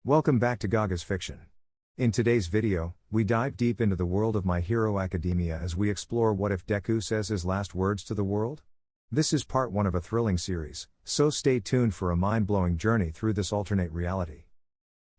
Welcome back to Gaga's Fiction. In today's video, we dive deep into the world of My Hero Academia as we explore what if Deku says his last words to the world? This is part 1 of a thrilling series, so stay tuned for a mind-blowing journey through this alternate reality.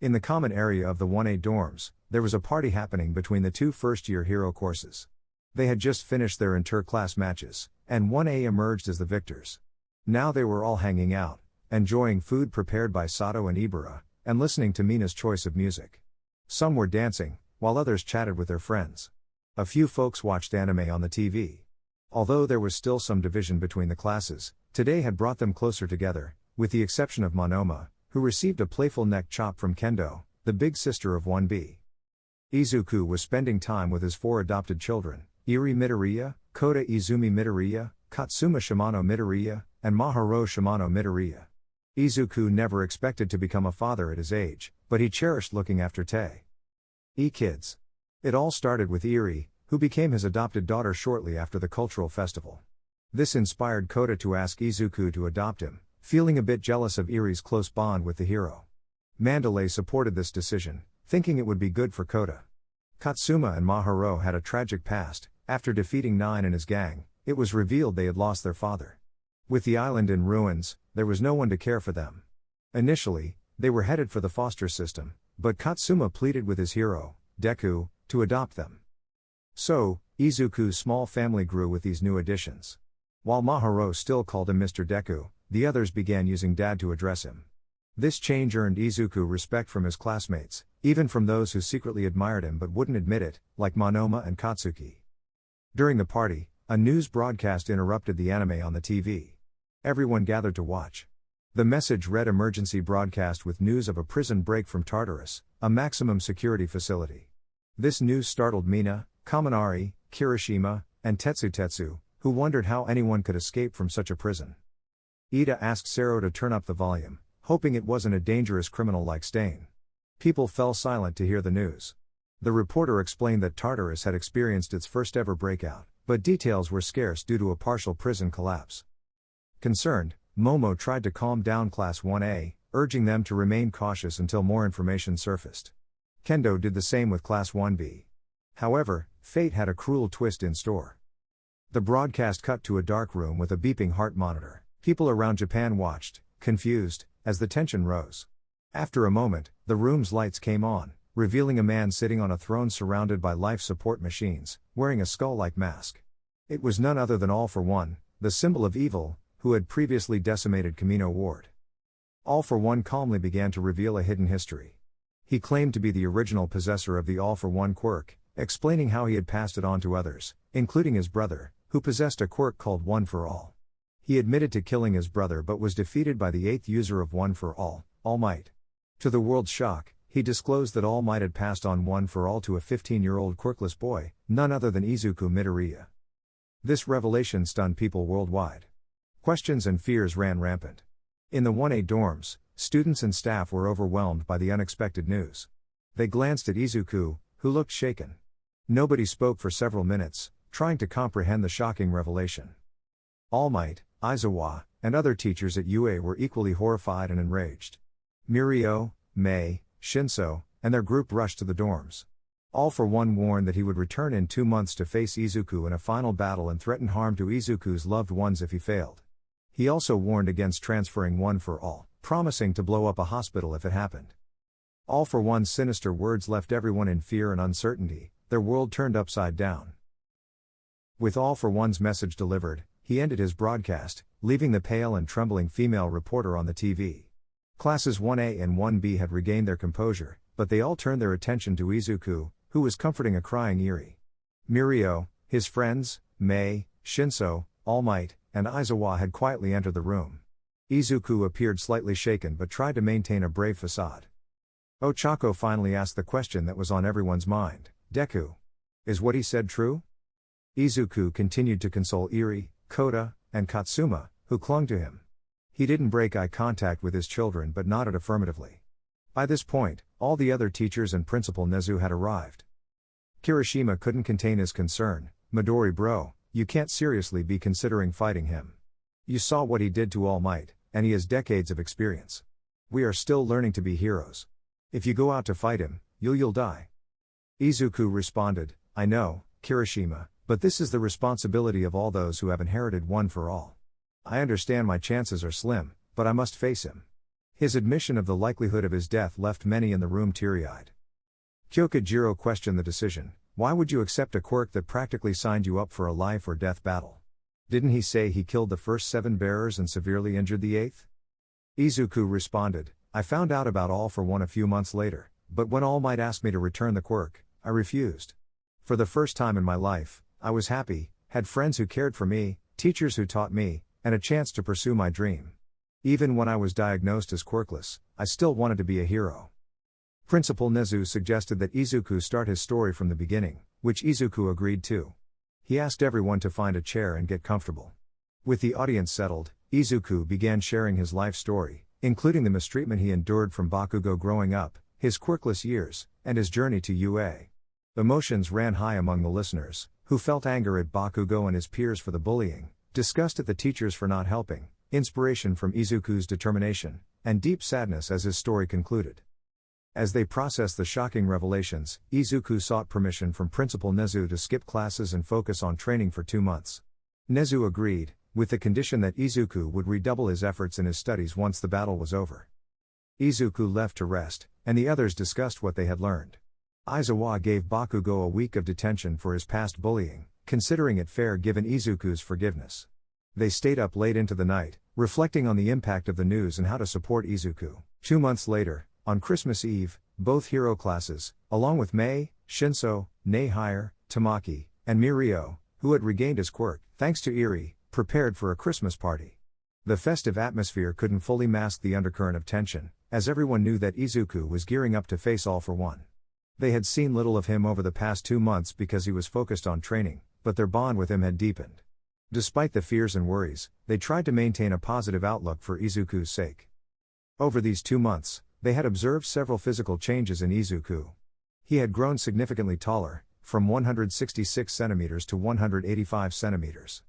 In the common area of the 1A dorms, there was a party happening between the two first-year hero courses. They had just finished their inter-class matches, and 1A emerged as the victors. Now they were all hanging out, enjoying food prepared by Sato and Ibara, and listening to Mina's choice of music. Some were dancing, while others chatted with their friends. A few folks watched anime on the TV. Although there was still some division between the classes, today had brought them closer together, with the exception of Monoma, who received a playful neck chop from Kendo, the big sister of 1B. Izuku was spending time with his 4 adopted children, Iri Midoriya, Kota Izumi Midoriya, Katsuma Shimano Midoriya, and Maharo Shimano Midoriya. Izuku never expected to become a father at his age, but he cherished looking after kids. It all started with Iri, who became his adopted daughter shortly after the cultural festival. This inspired Kota to ask Izuku to adopt him, feeling a bit jealous of Iri's close bond with the hero. Mandalay supported this decision, thinking it would be good for Kota. Katsuma and Maharo had a tragic past. After defeating Nine and his gang, it was revealed they had lost their father. With the island in ruins, there was no one to care for them. Initially, they were headed for the foster system, but Katsuma pleaded with his hero, Deku, to adopt them. So, Izuku's small family grew with these new additions. While Maharo still called him Mr. Deku, the others began using Dad to address him. This change earned Izuku respect from his classmates, even from those who secretly admired him but wouldn't admit it, like Monoma and Katsuki. During the party, a news broadcast interrupted the anime on the TV. Everyone gathered to watch. The message read emergency broadcast with news of a prison break from Tartarus, a maximum security facility. This news startled Mina, Kaminari, Kirishima, and Tetsu, who wondered how anyone could escape from such a prison. Ida asked Sero to turn up the volume, hoping it wasn't a dangerous criminal like Stain. People fell silent to hear the news. The reporter explained that Tartarus had experienced its first ever breakout, but details were scarce due to a partial prison collapse. Concerned, Momo tried to calm down Class 1A, urging them to remain cautious until more information surfaced. Kendo did the same with Class 1B. However, fate had a cruel twist in store. The broadcast cut to a dark room with a beeping heart monitor. People around Japan watched, confused, as the tension rose. After a moment, the room's lights came on, revealing a man sitting on a throne surrounded by life support machines, wearing a skull-like mask. It was none other than All for One, the symbol of evil, who had previously decimated Kamino Ward. All for One calmly began to reveal a hidden history. He claimed to be the original possessor of the All for One quirk, explaining how he had passed it on to others, including his brother, who possessed a quirk called One for All. He admitted to killing his brother but was defeated by the 8th user of One for All, All Might. To the world's shock, he disclosed that All Might had passed on One for All to a 15-year-old quirkless boy, none other than Izuku Midoriya. This revelation stunned people worldwide. Questions and fears ran rampant. In the 1A dorms, students and staff were overwhelmed by the unexpected news. They glanced at Izuku, who looked shaken. Nobody spoke for several minutes, trying to comprehend the shocking revelation. All Might, Aizawa, and other teachers at UA were equally horrified and enraged. Mirio, Mei, Shinso, and their group rushed to the dorms. All for One warned that he would return in 2 months to face Izuku in a final battle and threatened harm to Izuku's loved ones if he failed. He also warned against transferring One for All, promising to blow up a hospital if it happened. All for One's sinister words left everyone in fear and uncertainty, their world turned upside down. With All for One's message delivered, he ended his broadcast, leaving the pale and trembling female reporter on the TV. Classes 1A and 1B had regained their composure, but they all turned their attention to Izuku, who was comforting a crying Iri. Mirio, his friends, Mei, Shinso, All Might, and Aizawa had quietly entered the room. Izuku appeared slightly shaken but tried to maintain a brave facade. Ochako finally asked the question that was on everyone's mind, Deku. Is what he said true? Izuku continued to console Iri, Kota, and Katsuma, who clung to him. He didn't break eye contact with his children but nodded affirmatively. By this point, all the other teachers and Principal Nezu had arrived. Kirishima couldn't contain his concern. Midori bro, you can't seriously be considering fighting him. You saw what he did to All Might, and he has decades of experience. We are still learning to be heroes. If you go out to fight him, you'll die. Izuku responded, I know, Kirishima, but this is the responsibility of all those who have inherited One for All. I understand my chances are slim, but I must face him. His admission of the likelihood of his death left many in the room teary-eyed. Kyokujiro questioned the decision. Why would you accept a quirk that practically signed you up for a life or death battle? Didn't he say he killed the first 7 bearers and severely injured the 8th? Izuku responded, I found out about All for One a few months later, but when All Might asked me to return the quirk, I refused. For the first time in my life, I was happy, had friends who cared for me, teachers who taught me, and a chance to pursue my dream. Even when I was diagnosed as quirkless, I still wanted to be a hero. Principal Nezu suggested that Izuku start his story from the beginning, which Izuku agreed to. He asked everyone to find a chair and get comfortable. With the audience settled, Izuku began sharing his life story, including the mistreatment he endured from Bakugo growing up, his quirkless years, and his journey to UA. Emotions ran high among the listeners, who felt anger at Bakugo and his peers for the bullying, disgust at the teachers for not helping, inspiration from Izuku's determination, and deep sadness as his story concluded. As they processed the shocking revelations, Izuku sought permission from Principal Nezu to skip classes and focus on training for 2 months. Nezu agreed, with the condition that Izuku would redouble his efforts in his studies once the battle was over. Izuku left to rest, and the others discussed what they had learned. Aizawa gave Bakugo a week of detention for his past bullying, considering it fair given Izuku's forgiveness. They stayed up late into the night, reflecting on the impact of the news and how to support Izuku. 2 months later, on Christmas Eve, both hero classes, along with Mei, Shinso, Neihire, Tamaki, and Mirio, who had regained his quirk, thanks to Eri, prepared for a Christmas party. The festive atmosphere couldn't fully mask the undercurrent of tension, as everyone knew that Izuku was gearing up to face All for One. They had seen little of him over the past 2 months because he was focused on training, but their bond with him had deepened. Despite the fears and worries, they tried to maintain a positive outlook for Izuku's sake. Over these 2 months, they had observed several physical changes in Izuku. He had grown significantly taller, from 166 centimeters to 185 centimeters.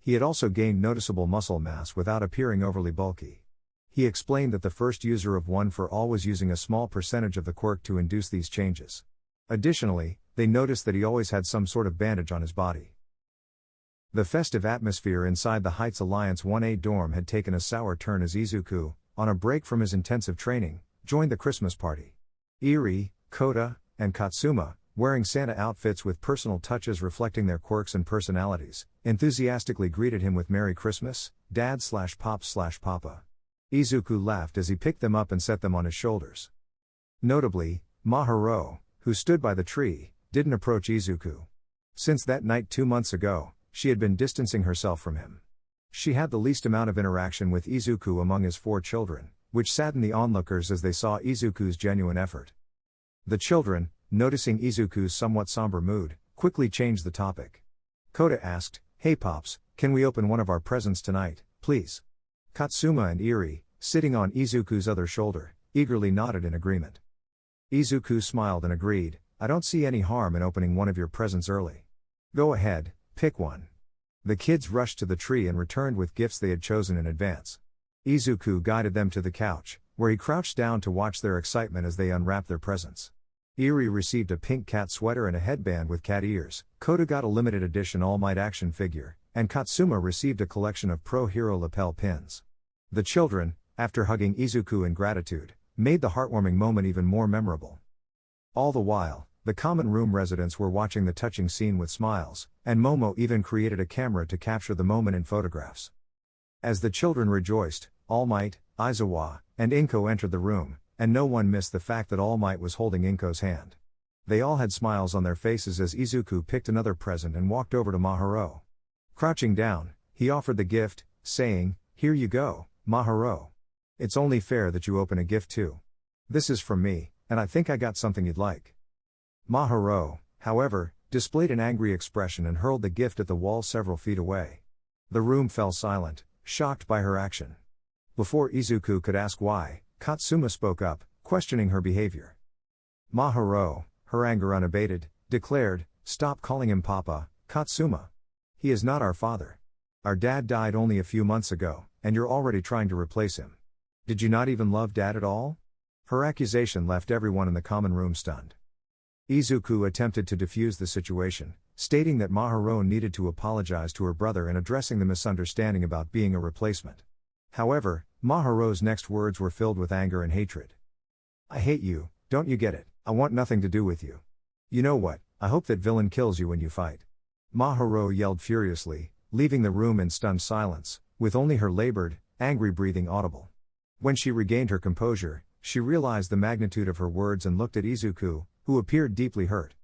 He had also gained noticeable muscle mass without appearing overly bulky. He explained that the first user of One for All was using a small percentage of the quirk to induce these changes. Additionally, they noticed that he always had some sort of bandage on his body. The festive atmosphere inside the Heights Alliance 1A dorm had taken a sour turn as Izuku, on a break from his intensive training, joined the Christmas party. Eri, Kota, and Katsuma, wearing Santa outfits with personal touches reflecting their quirks and personalities, enthusiastically greeted him with Merry Christmas, Dad/Pop/Papa. Izuku laughed as he picked them up and set them on his shoulders. Notably, Mahiro, who stood by the tree, didn't approach Izuku. Since that night 2 months ago, she had been distancing herself from him. She had the least amount of interaction with Izuku among his 4 children, which saddened the onlookers as they saw Izuku's genuine effort. The children, noticing Izuku's somewhat somber mood, quickly changed the topic. Kota asked, Hey Pops, can we open one of our presents tonight, please? Katsuma and Eri, sitting on Izuku's other shoulder, eagerly nodded in agreement. Izuku smiled and agreed, I don't see any harm in opening one of your presents early. Go ahead, pick one. The kids rushed to the tree and returned with gifts they had chosen in advance. Izuku guided them to the couch, where he crouched down to watch their excitement as they unwrapped their presents. Eri received a pink cat sweater and a headband with cat ears, Kota got a limited edition All Might action figure, and Katsuma received a collection of Pro Hero lapel pins. The children, after hugging Izuku in gratitude, made the heartwarming moment even more memorable. All the while, the common room residents were watching the touching scene with smiles, and Momo even created a camera to capture the moment in photographs. As the children rejoiced, All Might, Aizawa, and Inko entered the room, and no one missed the fact that All Might was holding Inko's hand. They all had smiles on their faces as Izuku picked another present and walked over to Mahiro. Crouching down, he offered the gift, saying, Here you go, Mahiro. It's only fair that you open a gift too. This is from me, and I think I got something you'd like. Mahiro, however, displayed an angry expression and hurled the gift at the wall several feet away. The room fell silent, shocked by her action. Before Izuku could ask why, Katsuma spoke up, questioning her behavior. Mahiro, her anger unabated, declared, Stop calling him Papa, Katsuma. He is not our father. Our dad died only a few months ago, and you're already trying to replace him. Did you not even love Dad at all? Her accusation left everyone in the common room stunned. Izuku attempted to defuse the situation, stating that Maharo needed to apologize to her brother in addressing the misunderstanding about being a replacement. However, Maharo's next words were filled with anger and hatred. "I hate you, don't you get it? I want nothing to do with you. You know what, I hope that villain kills you when you fight." Maharo yelled furiously, leaving the room in stunned silence, with only her labored, angry breathing audible. When she regained her composure, she realized the magnitude of her words and looked at Izuku, who appeared deeply hurt.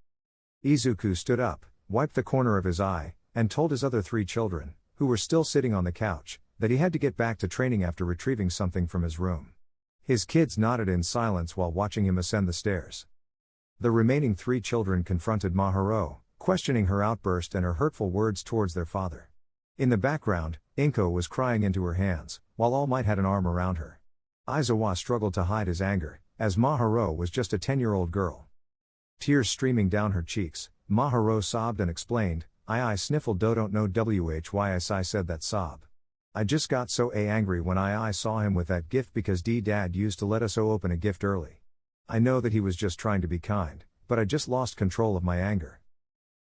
Izuku stood up, wiped the corner of his eye, and told his other 3 children, who were still sitting on the couch, that he had to get back to training after retrieving something from his room. His kids nodded in silence while watching him ascend the stairs. The remaining 3 children confronted Maharo, questioning her outburst and her hurtful words towards their father. In the background, Inko was crying into her hands, while All Might had an arm around her. Aizawa struggled to hide his anger, as Maharo was just a 10-year-old girl. Tears streaming down her cheeks, Maharo sobbed and explained, I sniffled don't know why I said that sob. I just got so angry when I saw him with that gift because dad used to let us open a gift early. I know that he was just trying to be kind, but I just lost control of my anger."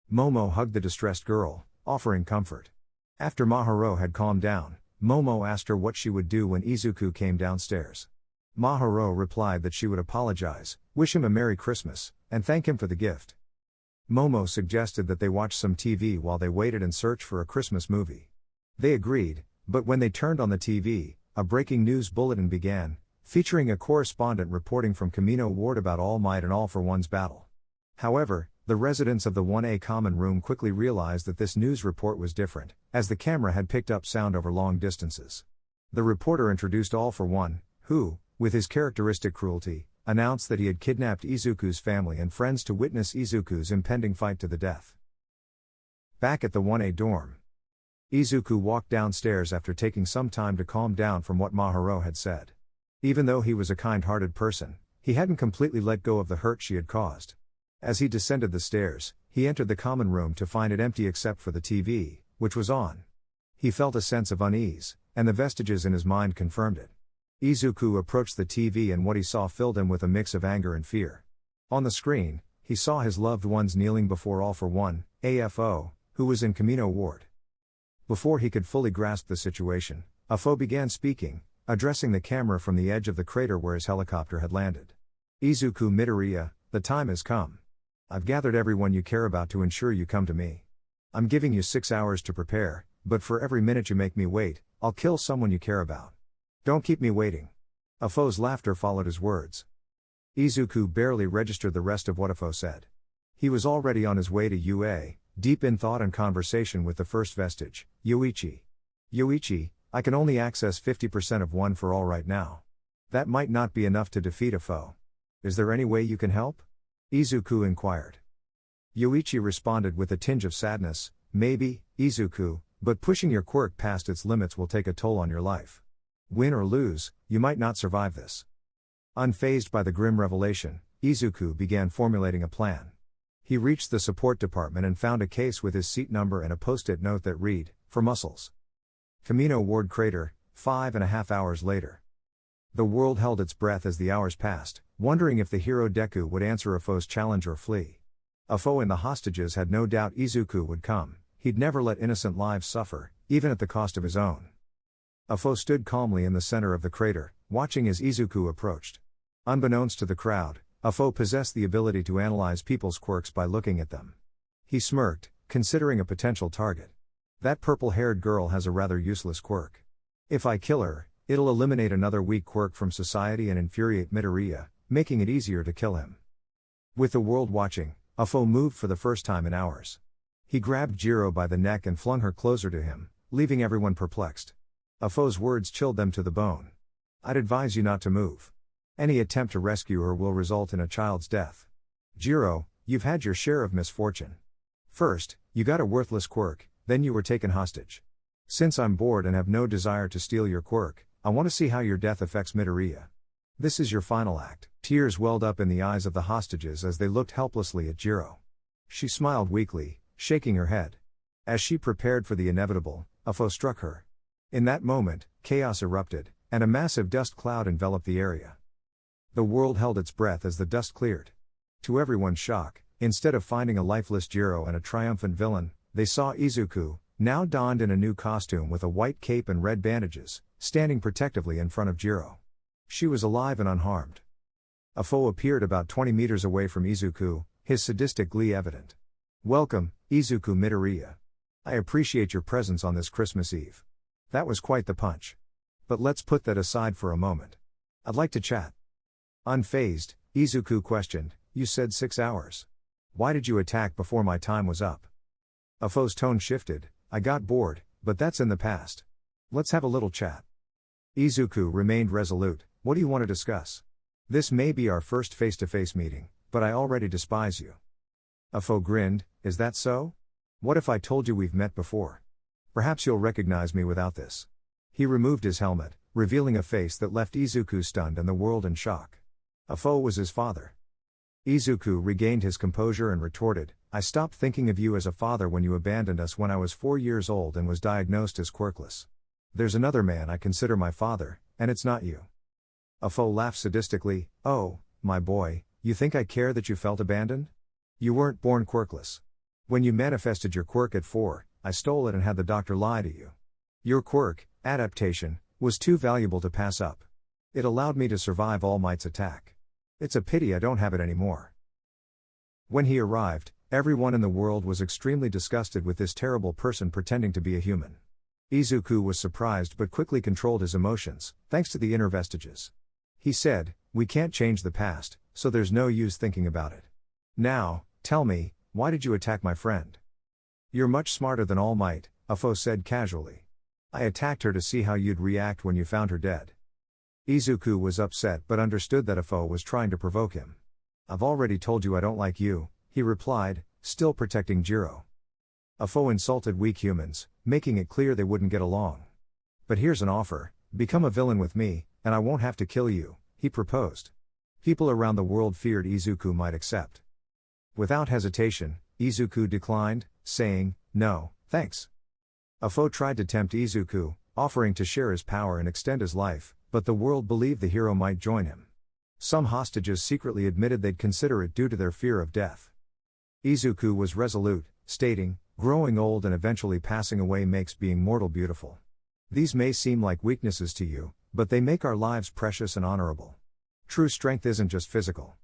Momo hugged the distressed girl, offering comfort. After Maharo had calmed down, Momo asked her what she would do when Izuku came downstairs. Maharo replied that she would apologize, wish him a Merry Christmas, and thank him for the gift. Momo suggested that they watch some TV while they waited and searched for a Christmas movie. They agreed, but when they turned on the TV, a breaking news bulletin began, featuring a correspondent reporting from Kamino Ward about All Might and All for One's battle. However, the residents of the 1A common room quickly realized that this news report was different, as the camera had picked up sound over long distances. The reporter introduced All for One, who, with his characteristic cruelty, announced that he had kidnapped Izuku's family and friends to witness Izuku's impending fight to the death. Back at the 1A dorm, Izuku walked downstairs after taking some time to calm down from what Maharo had said. Even though he was a kind-hearted person, he hadn't completely let go of the hurt she had caused. As he descended the stairs, he entered the common room to find it empty except for the TV, which was on. He felt a sense of unease, and the vestiges in his mind confirmed it. Izuku approached the TV and what he saw filled him with a mix of anger and fear. On the screen, he saw his loved ones kneeling before All for One, AFO, who was in Kamino Ward. Before he could fully grasp the situation, AFO began speaking, addressing the camera from the edge of the crater where his helicopter had landed. "Izuku Midoriya, the time has come. I've gathered everyone you care about to ensure you come to me. I'm giving you 6 hours to prepare, but for every minute you make me wait, I'll kill someone you care about. Don't keep me waiting." Afo's laughter followed his words. Izuku barely registered the rest of what Afo said. He was already on his way to UA, deep in thought and conversation with the first vestige, Yoichi. "Yoichi, I can only access 50% of One for All right now. That might not be enough to defeat Afo. Is there any way you can help?" Izuku inquired. Yoichi responded with a tinge of sadness, "Maybe, Izuku, but pushing your quirk past its limits will take a toll on your life. Win or lose, you might not survive this." Unfazed by the grim revelation, Izuku began formulating a plan. He reached the support department and found a case with his seat number and a post-it note that read, "For muscles." Kamino Ward Crater, 5.5 hours later. The world held its breath as the hours passed, wondering if the hero Deku would answer Afo's challenge or flee. Afo and the hostages had no doubt Izuku would come. He'd never let innocent lives suffer, even at the cost of his own. Afo stood calmly in the center of the crater, watching as Izuku approached. Unbeknownst to the crowd, Afo possessed the ability to analyze people's quirks by looking at them. He smirked, considering a potential target. "That purple-haired girl has a rather useless quirk. If I kill her, it'll eliminate another weak quirk from society and infuriate Midoriya, making it easier to kill him." With the world watching, Afo moved for the first time in hours. He grabbed Jiro by the neck and flung her closer to him, leaving everyone perplexed. Afo's words chilled them to the bone. "I'd advise you not to move. Any attempt to rescue her will result in a child's death. Jiro, you've had your share of misfortune. First, you got a worthless quirk, then you were taken hostage. Since I'm bored and have no desire to steal your quirk, I want to see how your death affects Midoriya. This is your final act." Tears welled up in the eyes of the hostages as they looked helplessly at Jiro. She smiled weakly, shaking her head. As she prepared for the inevitable, Afo struck her. In that moment, chaos erupted, and a massive dust cloud enveloped the area. The world held its breath as the dust cleared. To everyone's shock, instead of finding a lifeless Jiro and a triumphant villain, they saw Izuku, now donned in a new costume with a white cape and red bandages, standing protectively in front of Jiro. She was alive and unharmed. A foe appeared about 20 meters away from Izuku, his sadistic glee evident. "Welcome, Izuku Midoriya. I appreciate your presence on this Christmas Eve." That was quite the punch. But let's put that aside for a moment. I'd like to chat. Unfazed, Izuku questioned, "You said 6 hours. Why did you attack before my time was up?" A foe's tone shifted. "I got bored, but that's in the past. Let's have a little chat." Izuku remained resolute. "What do you want to discuss? This may be our first face-to-face meeting, but I already despise you." A foe grinned. "Is that so? What if I told you we've met before? Perhaps you'll recognize me without this." He removed his helmet, revealing a face that left Izuku stunned and the world in shock. A foe was his father. Izuku regained his composure and retorted, "I stopped thinking of you as a father when you abandoned us when I was 4 years old and was diagnosed as quirkless. There's another man I consider my father, and it's not you." A foe laughed sadistically. "Oh, my boy, you think I care that you felt abandoned? You weren't born quirkless. When you manifested your quirk at 4, I stole it and had the doctor lie to you. Your quirk, adaptation, was too valuable to pass up. It allowed me to survive All Might's attack. It's a pity I don't have it anymore." When he arrived, everyone in the world was extremely disgusted with this terrible person pretending to be a human. Izuku was surprised but quickly controlled his emotions, thanks to the inner vestiges. He said, "We can't change the past, so there's no use thinking about it. Now, tell me, why did you attack my friend?" "You're much smarter than All Might," a foe said casually. "I attacked her to see how you'd react when you found her dead." Izuku was upset but understood that a foe was trying to provoke him. "I've already told you I don't like you," he replied, still protecting Jiro. A foe insulted weak humans, making it clear they wouldn't get along. "But here's an offer, become a villain with me, and I won't have to kill you," he proposed. People around the world feared Izuku might accept. Without hesitation, Izuku declined, saying, "No, thanks." A foe tried to tempt Izuku, offering to share his power and extend his life, but the world believed the hero might join him. Some hostages secretly admitted they'd consider it due to their fear of death. Izuku was resolute, stating, "Growing old and eventually passing away makes being mortal beautiful. These may seem like weaknesses to you, but they make our lives precious and honorable. True strength isn't just physical.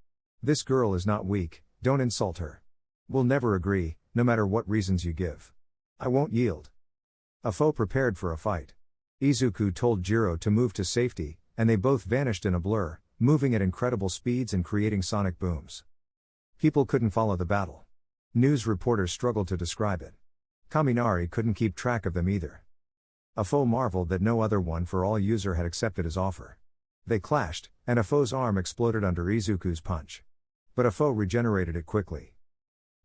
This girl is not weak, don't insult her. We'll never agree, no matter what reasons you give. I won't yield." A foe prepared for a fight. Izuku told Jiro to move to safety, and they both vanished in a blur, moving at incredible speeds and creating sonic booms. People couldn't follow the battle. News reporters struggled to describe it. Kaminari couldn't keep track of them either. A foe marveled that no other One for All user had accepted his offer. They clashed, and a foe's arm exploded under Izuku's punch. But a foe regenerated it quickly.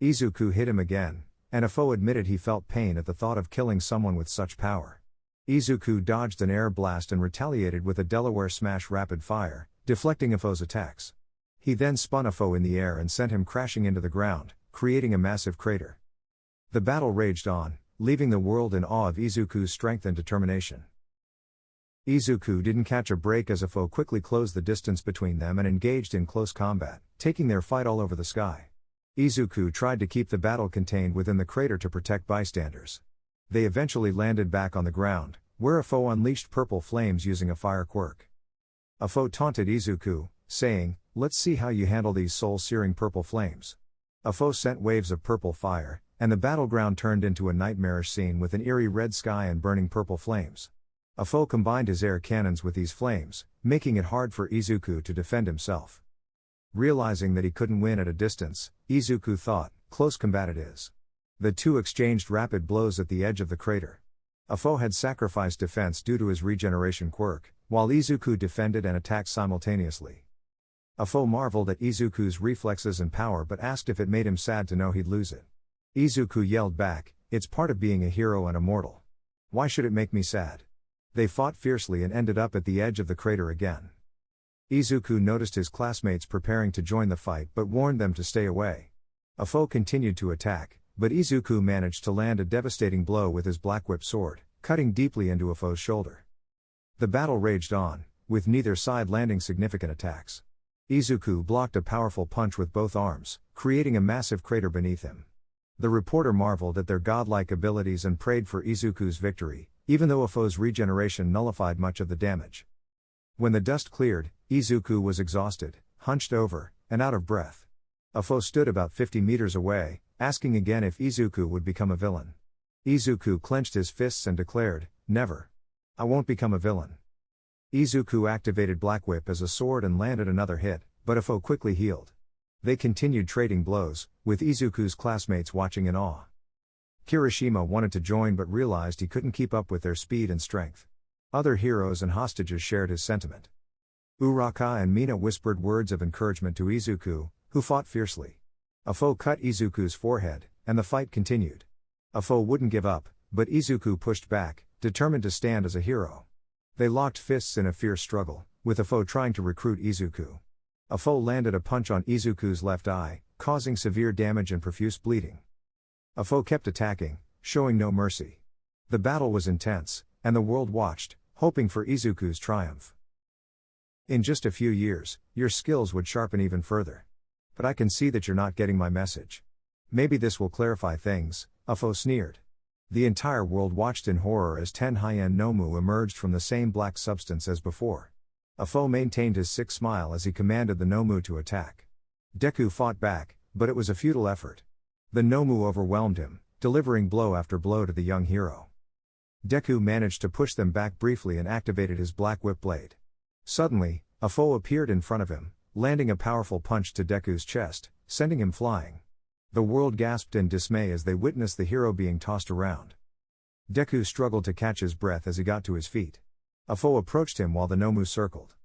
Izuku hit him again, and a foe admitted he felt pain at the thought of killing someone with such power. Izuku dodged an air blast and retaliated with a Delaware Smash rapid fire, deflecting a foe's attacks. He then spun a foe in the air and sent him crashing into the ground, creating a massive crater. The battle raged on, leaving the world in awe of Izuku's strength and determination. Izuku didn't catch a break as a foe quickly closed the distance between them and engaged in close combat, taking their fight all over the sky. Izuku tried to keep the battle contained within the crater to protect bystanders. They eventually landed back on the ground, where a foe unleashed purple flames using a fire quirk. A foe taunted Izuku, saying, "Let's see how you handle these soul-searing purple flames." A foe sent waves of purple fire, and the battleground turned into a nightmarish scene with an eerie red sky and burning purple flames. A foe combined his air cannons with these flames, making it hard for Izuku to defend himself. Realizing that he couldn't win at a distance, Izuku thought, "Close combat it is." The two exchanged rapid blows at the edge of the crater. A foe had sacrificed defense due to his regeneration quirk, while Izuku defended and attacked simultaneously. A foe marveled at Izuku's reflexes and power but asked if it made him sad to know he'd lose it. Izuku yelled back, "It's part of being a hero and immortal. Why should it make me sad?" They fought fiercely and ended up at the edge of the crater again. Izuku noticed his classmates preparing to join the fight but warned them to stay away. A foe continued to attack, but Izuku managed to land a devastating blow with his black whip sword, cutting deeply into a foe's shoulder. The battle raged on, with neither side landing significant attacks. Izuku blocked a powerful punch with both arms, creating a massive crater beneath him. The reporter marveled at their godlike abilities and prayed for Izuku's victory, even though a foe's regeneration nullified much of the damage. When the dust cleared, Izuku was exhausted, hunched over, and out of breath. A foe stood about 50 meters away, asking again if Izuku would become a villain. Izuku clenched his fists and declared, "Never. I won't become a villain." Izuku activated Black Whip as a sword and landed another hit, but a foe quickly healed. They continued trading blows, with Izuku's classmates watching in awe. Kirishima wanted to join but realized he couldn't keep up with their speed and strength. Other heroes and hostages shared his sentiment. Uraka and Mina whispered words of encouragement to Izuku, who fought fiercely. A foe cut Izuku's forehead, and the fight continued. A foe wouldn't give up, but Izuku pushed back, determined to stand as a hero. They locked fists in a fierce struggle, with a foe trying to recruit Izuku. A foe landed a punch on Izuku's left eye, causing severe damage and profuse bleeding. A foe kept attacking, showing no mercy. The battle was intense, and the world watched, hoping for Izuku's triumph. In just a few years, your skills would sharpen even further. But I can see that you're not getting my message. Maybe this will clarify things, a foe sneered. The entire world watched in horror as 10 high-end Nomu emerged from the same black substance as before. A foe maintained his sick smile as he commanded the Nomu to attack. Deku fought back, but it was a futile effort. The Nomu overwhelmed him, delivering blow after blow to the young hero. Deku managed to push them back briefly and activated his Black Whip blade. Suddenly, a foe appeared in front of him, landing a powerful punch to Deku's chest, sending him flying. The world gasped in dismay as they witnessed the hero being tossed around. Deku struggled to catch his breath as he got to his feet. A foe approached him while the Nomu circled.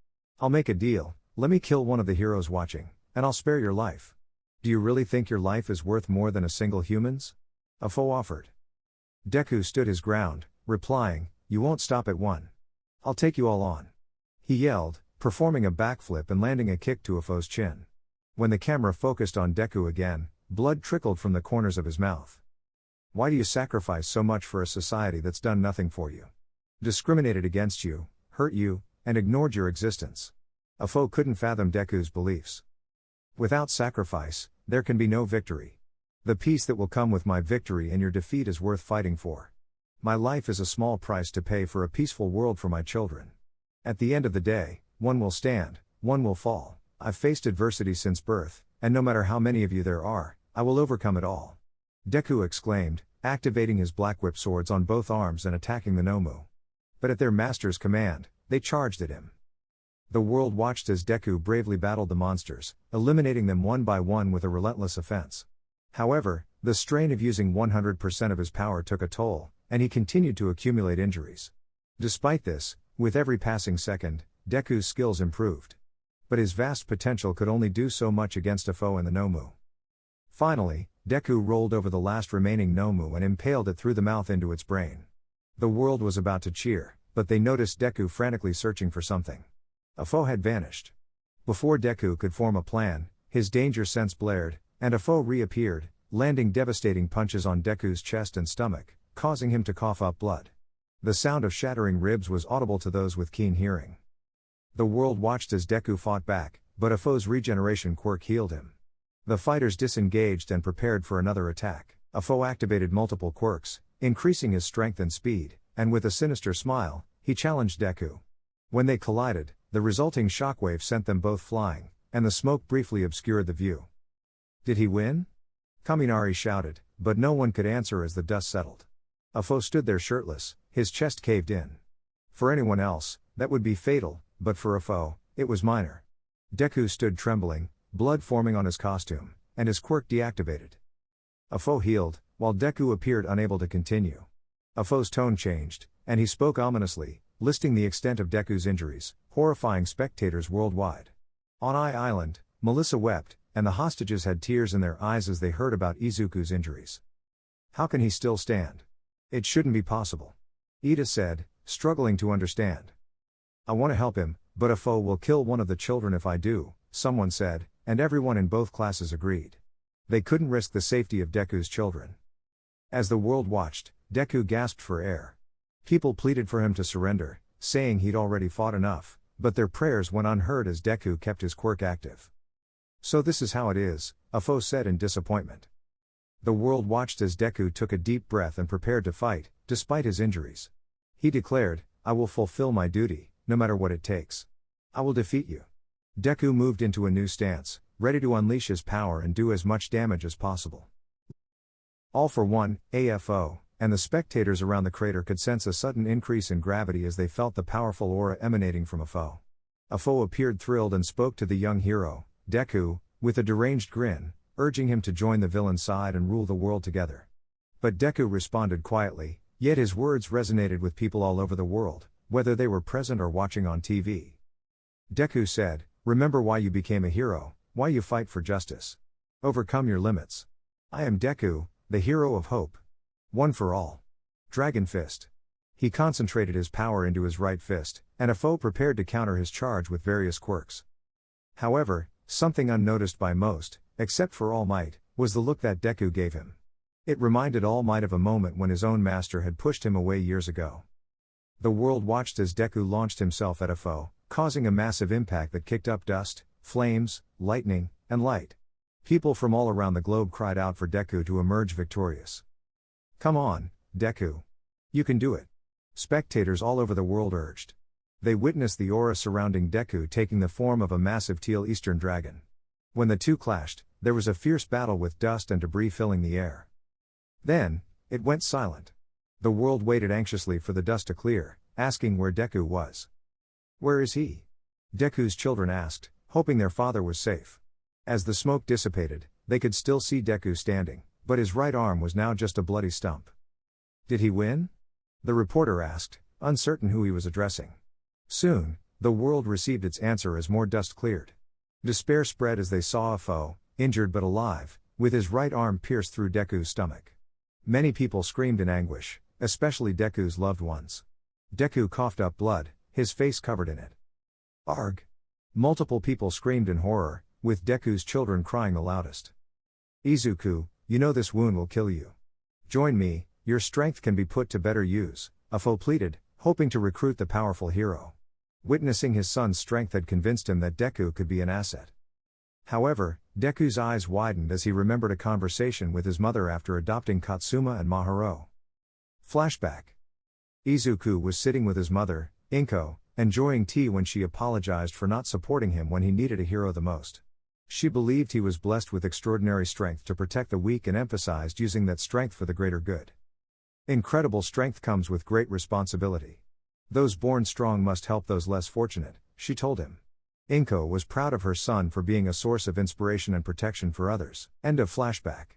"I'll make a deal, let me kill one of the heroes watching, and I'll spare your life. Do you really think your life is worth more than a single human's?" A foe offered. Deku stood his ground, replying, "You won't stop at one. I'll take you all on." He yelled, performing a backflip and landing a kick to a foe's chin. When the camera focused on Deku again, blood trickled from the corners of his mouth. "Why do you sacrifice so much for a society that's done nothing for you? Discriminated against you, hurt you, and ignored your existence." A foe couldn't fathom Deku's beliefs. "Without sacrifice, there can be no victory. The peace that will come with my victory and your defeat is worth fighting for. My life is a small price to pay for a peaceful world for my children. At the end of the day, one will stand, one will fall. I've faced adversity since birth, and no matter how many of you there are, I will overcome it all." Deku exclaimed, activating his Black Whip swords on both arms and attacking the Nomu. But at their master's command, they charged at him. The world watched as Deku bravely battled the monsters, eliminating them one by one with a relentless offense. However, the strain of using 100% of his power took a toll, and he continued to accumulate injuries. Despite this, with every passing second, Deku's skills improved. But his vast potential could only do so much against a foe in the Nomu. Finally, Deku rolled over the last remaining Nomu and impaled it through the mouth into its brain. The world was about to cheer, but they noticed Deku frantically searching for something. A foe had vanished. Before Deku could form a plan, his danger sense blared, and a foe reappeared, landing devastating punches on Deku's chest and stomach, causing him to cough up blood. The sound of shattering ribs was audible to those with keen hearing. The world watched as Deku fought back, but a foe's regeneration quirk healed him. The fighters disengaged and prepared for another attack. A foe activated multiple quirks, increasing his strength and speed, and with a sinister smile, he challenged Deku. When they collided, the resulting shockwave sent them both flying, and the smoke briefly obscured the view. Did he win? Kaminari shouted, but no one could answer as the dust settled. A foe stood there shirtless, his chest caved in. For anyone else, that would be fatal, but for a foe, it was minor. Deku stood trembling, blood forming on his costume, and his quirk deactivated. A foe healed, while Deku appeared unable to continue. A foe's tone changed, and he spoke ominously, listing the extent of Deku's injuries, horrifying spectators worldwide. On Island, Melissa wept, and the hostages had tears in their eyes as they heard about Izuku's injuries. "How can he still stand? It shouldn't be possible," Ida said, struggling to understand. "I want to help him, but a foe will kill one of the children if I do," someone said, and everyone in both classes agreed. They couldn't risk the safety of Deku's children. As the world watched, Deku gasped for air. People pleaded for him to surrender, saying he'd already fought enough, but their prayers went unheard as Deku kept his quirk active. "So this is how it is," a foe said in disappointment. The world watched as Deku took a deep breath and prepared to fight, despite his injuries. He declared, "I will fulfill my duty, no matter what it takes. I will defeat you." Deku moved into a new stance, ready to unleash his power and do as much damage as possible. All for one, AFO, and the spectators around the crater could sense a sudden increase in gravity as they felt the powerful aura emanating from a foe. A foe appeared thrilled and spoke to the young hero, Deku, with a deranged grin, urging him to join the villain's side and rule the world together. But Deku responded quietly, yet his words resonated with people all over the world, whether they were present or watching on TV. Deku said, "Remember why you became a hero, why you fight for justice. Overcome your limits. I am Deku, the hero of hope. One for all." Dragon Fist. He concentrated his power into his right fist, and a foe prepared to counter his charge with various quirks. However, something unnoticed by most, except for All Might, was the look that Deku gave him. It reminded All Might of a moment when his own master had pushed him away years ago. The world watched as Deku launched himself at a foe, causing a massive impact that kicked up dust, flames, lightning, and light. People from all around the globe cried out for Deku to emerge victorious. "Come on, Deku. You can do it." Spectators all over the world urged. They witnessed the aura surrounding Deku taking the form of a massive teal eastern dragon. When the two clashed, there was a fierce battle with dust and debris filling the air. Then, it went silent. The world waited anxiously for the dust to clear, asking where Deku was. "Where is he?" Deku's children asked, hoping their father was safe. As the smoke dissipated, they could still see Deku standing, but his right arm was now just a bloody stump. "Did he win?" the reporter asked, uncertain who he was addressing. Soon, the world received its answer as more dust cleared. Despair spread as they saw a foe, injured but alive, with his right arm pierced through Deku's stomach. Many people screamed in anguish, especially Deku's loved ones. Deku coughed up blood, his face covered in it. "Arg!" Multiple people screamed in horror, with Deku's children crying the loudest. "Izuku, you know this wound will kill you. Join me, your strength can be put to better use," a foe pleaded, hoping to recruit the powerful hero. Witnessing his son's strength had convinced him that Deku could be an asset. However, Deku's eyes widened as he remembered a conversation with his mother after adopting Katsuma and Maharo. Flashback. Izuku was sitting with his mother, Inko, enjoying tea when she apologized for not supporting him when he needed a hero the most. She believed he was blessed with extraordinary strength to protect the weak and emphasized using that strength for the greater good. Incredible strength comes with great responsibility. Those born strong must help those less fortunate, she told him. Inko was proud of her son for being a source of inspiration and protection for others. End of flashback.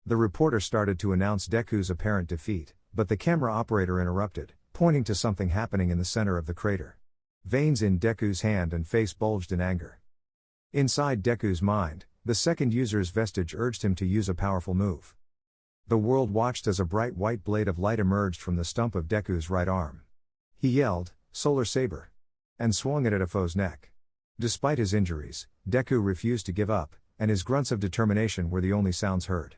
The reporter started to announce Deku's apparent defeat, but the camera operator interrupted, pointing to something happening in the center of the crater. Veins in Deku's hand and face bulged in anger. Inside Deku's mind, the second user's vestige urged him to use a powerful move. The world watched as a bright white blade of light emerged from the stump of Deku's right arm. He yelled, "Solar Saber!" and swung it at a foe's neck. Despite his injuries, Deku refused to give up, and his grunts of determination were the only sounds heard.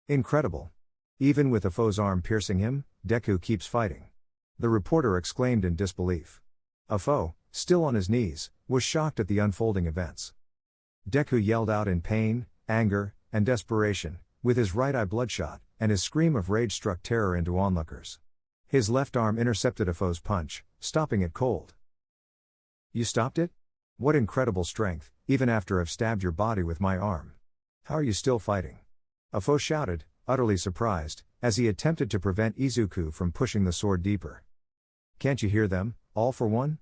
Incredible! Even with a foe's arm piercing him, Deku keeps fighting. The reporter exclaimed in disbelief. A foe, still on his knees, was shocked at the unfolding events. Deku yelled out in pain, anger, and desperation, with his right eye bloodshot, and his scream of rage struck terror into onlookers. His left arm intercepted a foe's punch, stopping it cold. "You stopped it? What incredible strength, even after I've stabbed your body with my arm. How are you still fighting?" A foe shouted, utterly surprised, as he attempted to prevent Izuku from pushing the sword deeper. "Can't you hear them, all for one?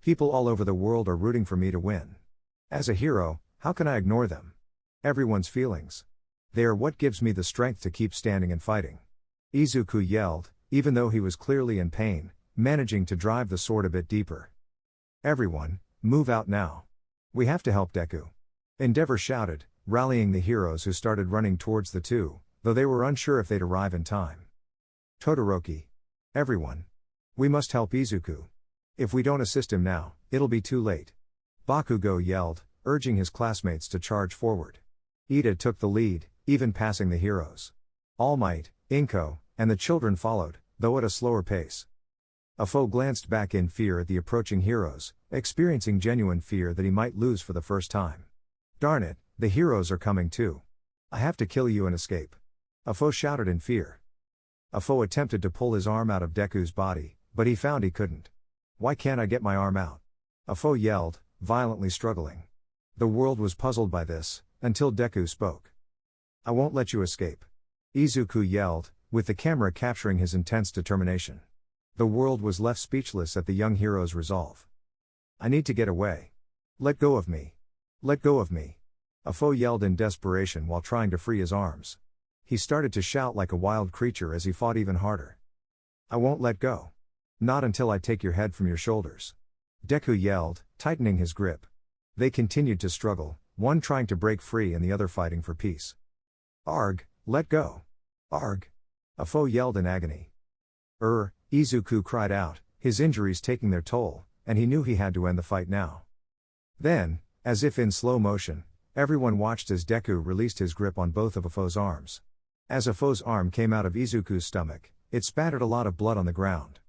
People all over the world are rooting for me to win. As a hero, how can I ignore them? Everyone's feelings. They are what gives me the strength to keep standing and fighting." Izuku yelled, even though he was clearly in pain, managing to drive the sword a bit deeper. "Everyone, move out now. We have to help Deku." Endeavor shouted, rallying the heroes who started running towards the two, though they were unsure if they'd arrive in time. Todoroki. "Everyone. We must help Izuku. If we don't assist him now, it'll be too late." Bakugo yelled, urging his classmates to charge forward. Ida took the lead, even passing the heroes. All Might, Inko, and the children followed, though at a slower pace. A foe glanced back in fear at the approaching heroes, experiencing genuine fear that he might lose for the first time. Darn it, the heroes are coming too. I have to kill you and escape. Afo shouted in fear. Afo attempted to pull his arm out of Deku's body, but he found he couldn't. Why can't I get my arm out? Afo yelled, violently struggling. The world was puzzled by this, until Deku spoke. I won't let you escape. Izuku yelled, with the camera capturing his intense determination. The world was left speechless at the young hero's resolve. I need to get away. Let go of me. Let go of me. Afo yelled in desperation while trying to free his arms. He started to shout like a wild creature as he fought even harder. I won't let go. Not until I take your head from your shoulders. Deku yelled, tightening his grip. They continued to struggle, one trying to break free and the other fighting for peace. Arg, let go. Arg. Afo yelled in agony. Izuku cried out, his injuries taking their toll, and he knew he had to end the fight now. Then, as if in slow motion, everyone watched as Deku released his grip on both of Afo's arms. As Afo's arm came out of Izuku's stomach, it spattered a lot of blood on the ground.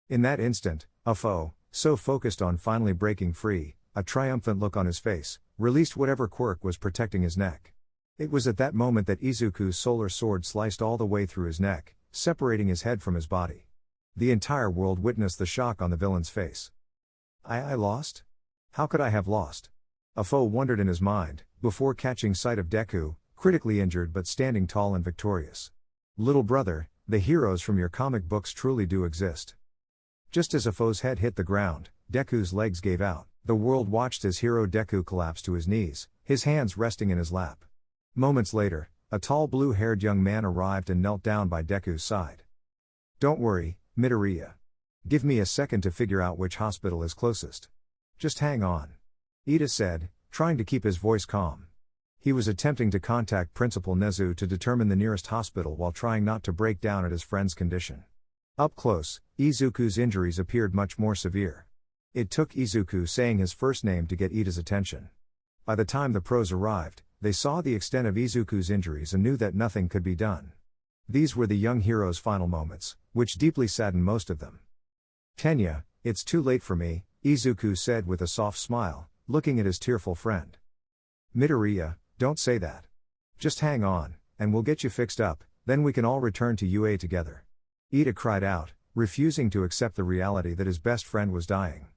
In that instant, Afo, so focused on finally breaking free, a triumphant look on his face, released whatever quirk was protecting his neck. It was at that moment that Izuku's solar sword sliced all the way through his neck, separating his head from his body. The entire world witnessed the shock on the villain's face. I lost? How could I have lost? Afo wondered in his mind, before catching sight of Deku, critically injured but standing tall and victorious. Little brother, the heroes from your comic books truly do exist. Just as Afo's head hit the ground, Deku's legs gave out. The world watched as hero Deku collapsed to his knees, his hands resting in his lap. Moments later, a tall blue-haired young man arrived and knelt down by Deku's side. Don't worry, Midoriya. Give me a second to figure out which hospital is closest. Just hang on. Ida said, trying to keep his voice calm. He was attempting to contact Principal Nezu to determine the nearest hospital while trying not to break down at his friend's condition. Up close, Izuku's injuries appeared much more severe. It took Izuku saying his first name to get Ida's attention. By the time the pros arrived, they saw the extent of Izuku's injuries and knew that nothing could be done. These were the young hero's final moments, which deeply saddened most of them. Tenya, it's too late for me, Izuku said with a soft smile, looking at his tearful friend. Midoriya, don't say that. Just hang on, and we'll get you fixed up, then we can all return to UA together. Ida cried out, refusing to accept the reality that his best friend was dying.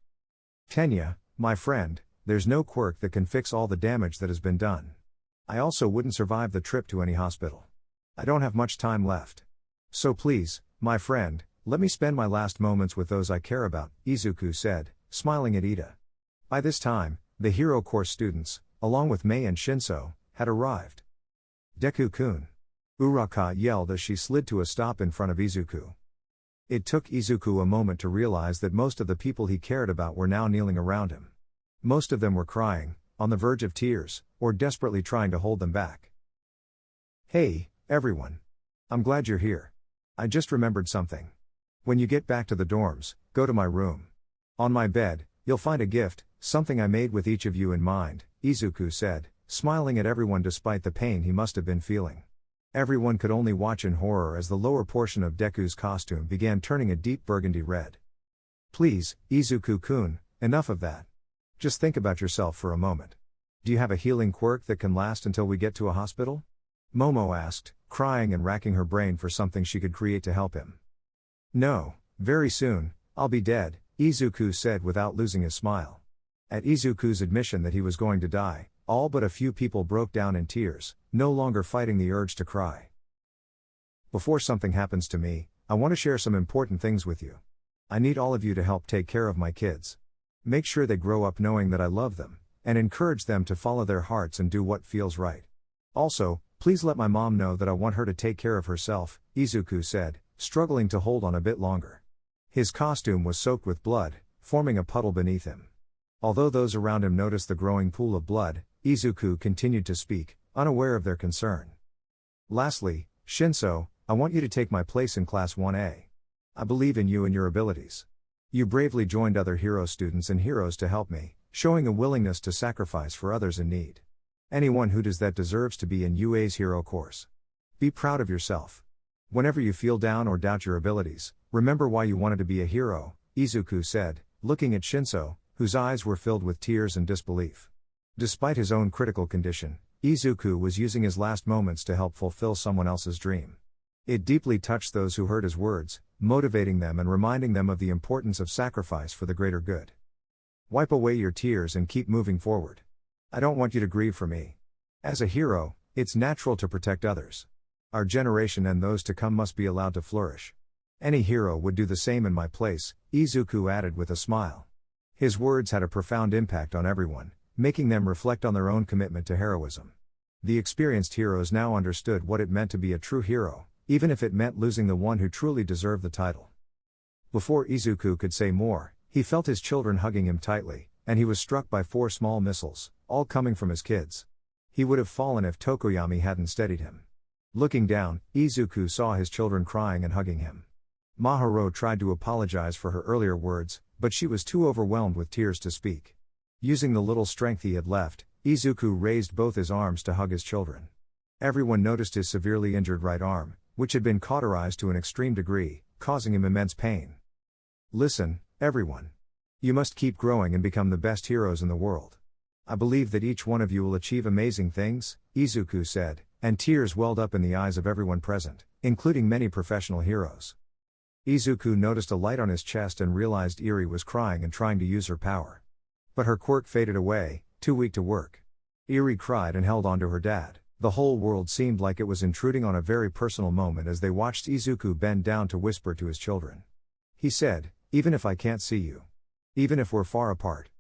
Tenya, my friend, there's no quirk that can fix all the damage that has been done. I also wouldn't survive the trip to any hospital. I don't have much time left. So please, my friend, let me spend my last moments with those I care about, Izuku said, smiling at Ida. By this time, the Hero Course students, along with Mei and Shinso, had arrived. Deku-kun. Uraka yelled as she slid to a stop in front of Izuku. It took Izuku a moment to realize that most of the people he cared about were now kneeling around him. Most of them were crying, on the verge of tears, or desperately trying to hold them back. Hey, everyone. I'm glad you're here. I just remembered something. When you get back to the dorms, go to my room. On my bed, you'll find a gift, something I made with each of you in mind, Izuku said, smiling at everyone despite the pain he must have been feeling. Everyone could only watch in horror as the lower portion of Deku's costume began turning a deep burgundy red. Please, Izuku-kun, enough of that. Just think about yourself for a moment. Do you have a healing quirk that can last until we get to a hospital? Momo asked, crying and racking her brain for something she could create to help him. No, very soon, I'll be dead, Izuku said without losing his smile. At Izuku's admission that he was going to die, all but a few people broke down in tears, no longer fighting the urge to cry. Before something happens to me, I want to share some important things with you. I need all of you to help take care of my kids. Make sure they grow up knowing that I love them, and encourage them to follow their hearts and do what feels right. Also, please let my mom know that I want her to take care of herself, Izuku said, struggling to hold on a bit longer. His costume was soaked with blood, forming a puddle beneath him. Although those around him noticed the growing pool of blood, Izuku continued to speak, unaware of their concern. Lastly, Shinso, I want you to take my place in Class 1A. I believe in you and your abilities. You bravely joined other hero students and heroes to help me, showing a willingness to sacrifice for others in need. Anyone who does that deserves to be in UA's hero course. Be proud of yourself. Whenever you feel down or doubt your abilities, remember why you wanted to be a hero, Izuku said, looking at Shinso, who whose eyes were filled with tears and disbelief. Despite his own critical condition, Izuku was using his last moments to help fulfill someone else's dream. It deeply touched those who heard his words, motivating them and reminding them of the importance of sacrifice for the greater good. Wipe away your tears and keep moving forward. I don't want you to grieve for me. As a hero, it's natural to protect others. Our generation and those to come must be allowed to flourish. Any hero would do the same in my place, Izuku added with a smile. His words had a profound impact on everyone, making them reflect on their own commitment to heroism. The experienced heroes now understood what it meant to be a true hero, even if it meant losing the one who truly deserved the title. Before Izuku could say more, he felt his children hugging him tightly, and he was struck by 4 small missiles, all coming from his kids. He would have fallen if Tokoyami hadn't steadied him. Looking down, Izuku saw his children crying and hugging him. Maharu tried to apologize for her earlier words, but she was too overwhelmed with tears to speak. Using the little strength he had left, Izuku raised both his arms to hug his children. Everyone noticed his severely injured right arm, which had been cauterized to an extreme degree, causing him immense pain. Listen, everyone. You must keep growing and become the best heroes in the world. I believe that each one of you will achieve amazing things, Izuku said, and tears welled up in the eyes of everyone present, including many professional heroes. Izuku noticed a light on his chest and realized Eri was crying and trying to use her power. But her quirk faded away, too weak to work. Eri cried and held on to her dad. The whole world seemed like it was intruding on a very personal moment as they watched Izuku bend down to whisper to his children. He said, "Even if I can't see you. Even if we're far apart.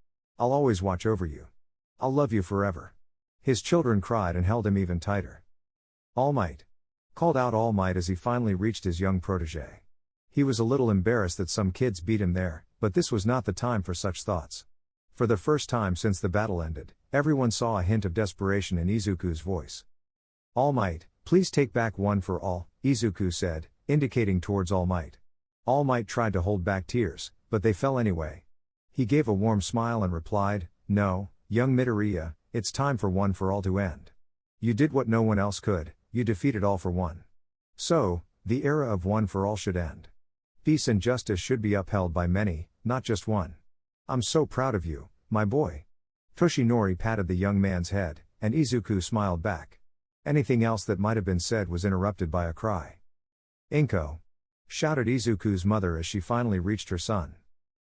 I'll always watch over you. I'll love you forever." His children cried and held him even tighter. "All Might," called out All Might as he finally reached his young protege. He was a little embarrassed that some kids beat him there, but this was not the time for such thoughts. For the first time since the battle ended, everyone saw a hint of desperation in Izuku's voice. "All Might, please take back One for All," Izuku said, indicating towards All Might. All Might tried to hold back tears, but they fell anyway. He gave a warm smile and replied, "No, young Midoriya, it's time for One for All to end. You did what no one else could, you defeated All for One. So, the era of One for All should end. Peace and justice should be upheld by many, not just one. I'm so proud of you, my boy." Toshinori patted the young man's head, and Izuku smiled back. Anything else that might have been said was interrupted by a cry. "Inko!" shouted Izuku's mother as she finally reached her son.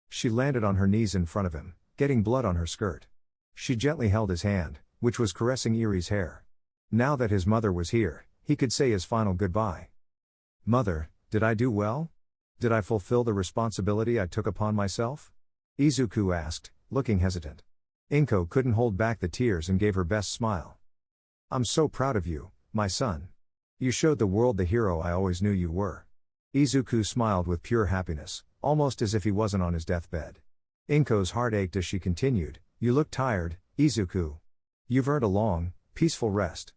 She landed on her knees in front of him, getting blood on her skirt. She gently held his hand, which was caressing Eri's hair. Now that his mother was here, he could say his final goodbye. "Mother, did I do well? Did I fulfill the responsibility I took upon myself?" Izuku asked, looking hesitant. Inko couldn't hold back the tears and gave her best smile. "I'm so proud of you, my son. You showed the world the hero I always knew you were." Izuku smiled with pure happiness, almost as if he wasn't on his deathbed. Inko's heart ached as she continued, "You look tired, Izuku. You've earned a long, peaceful rest."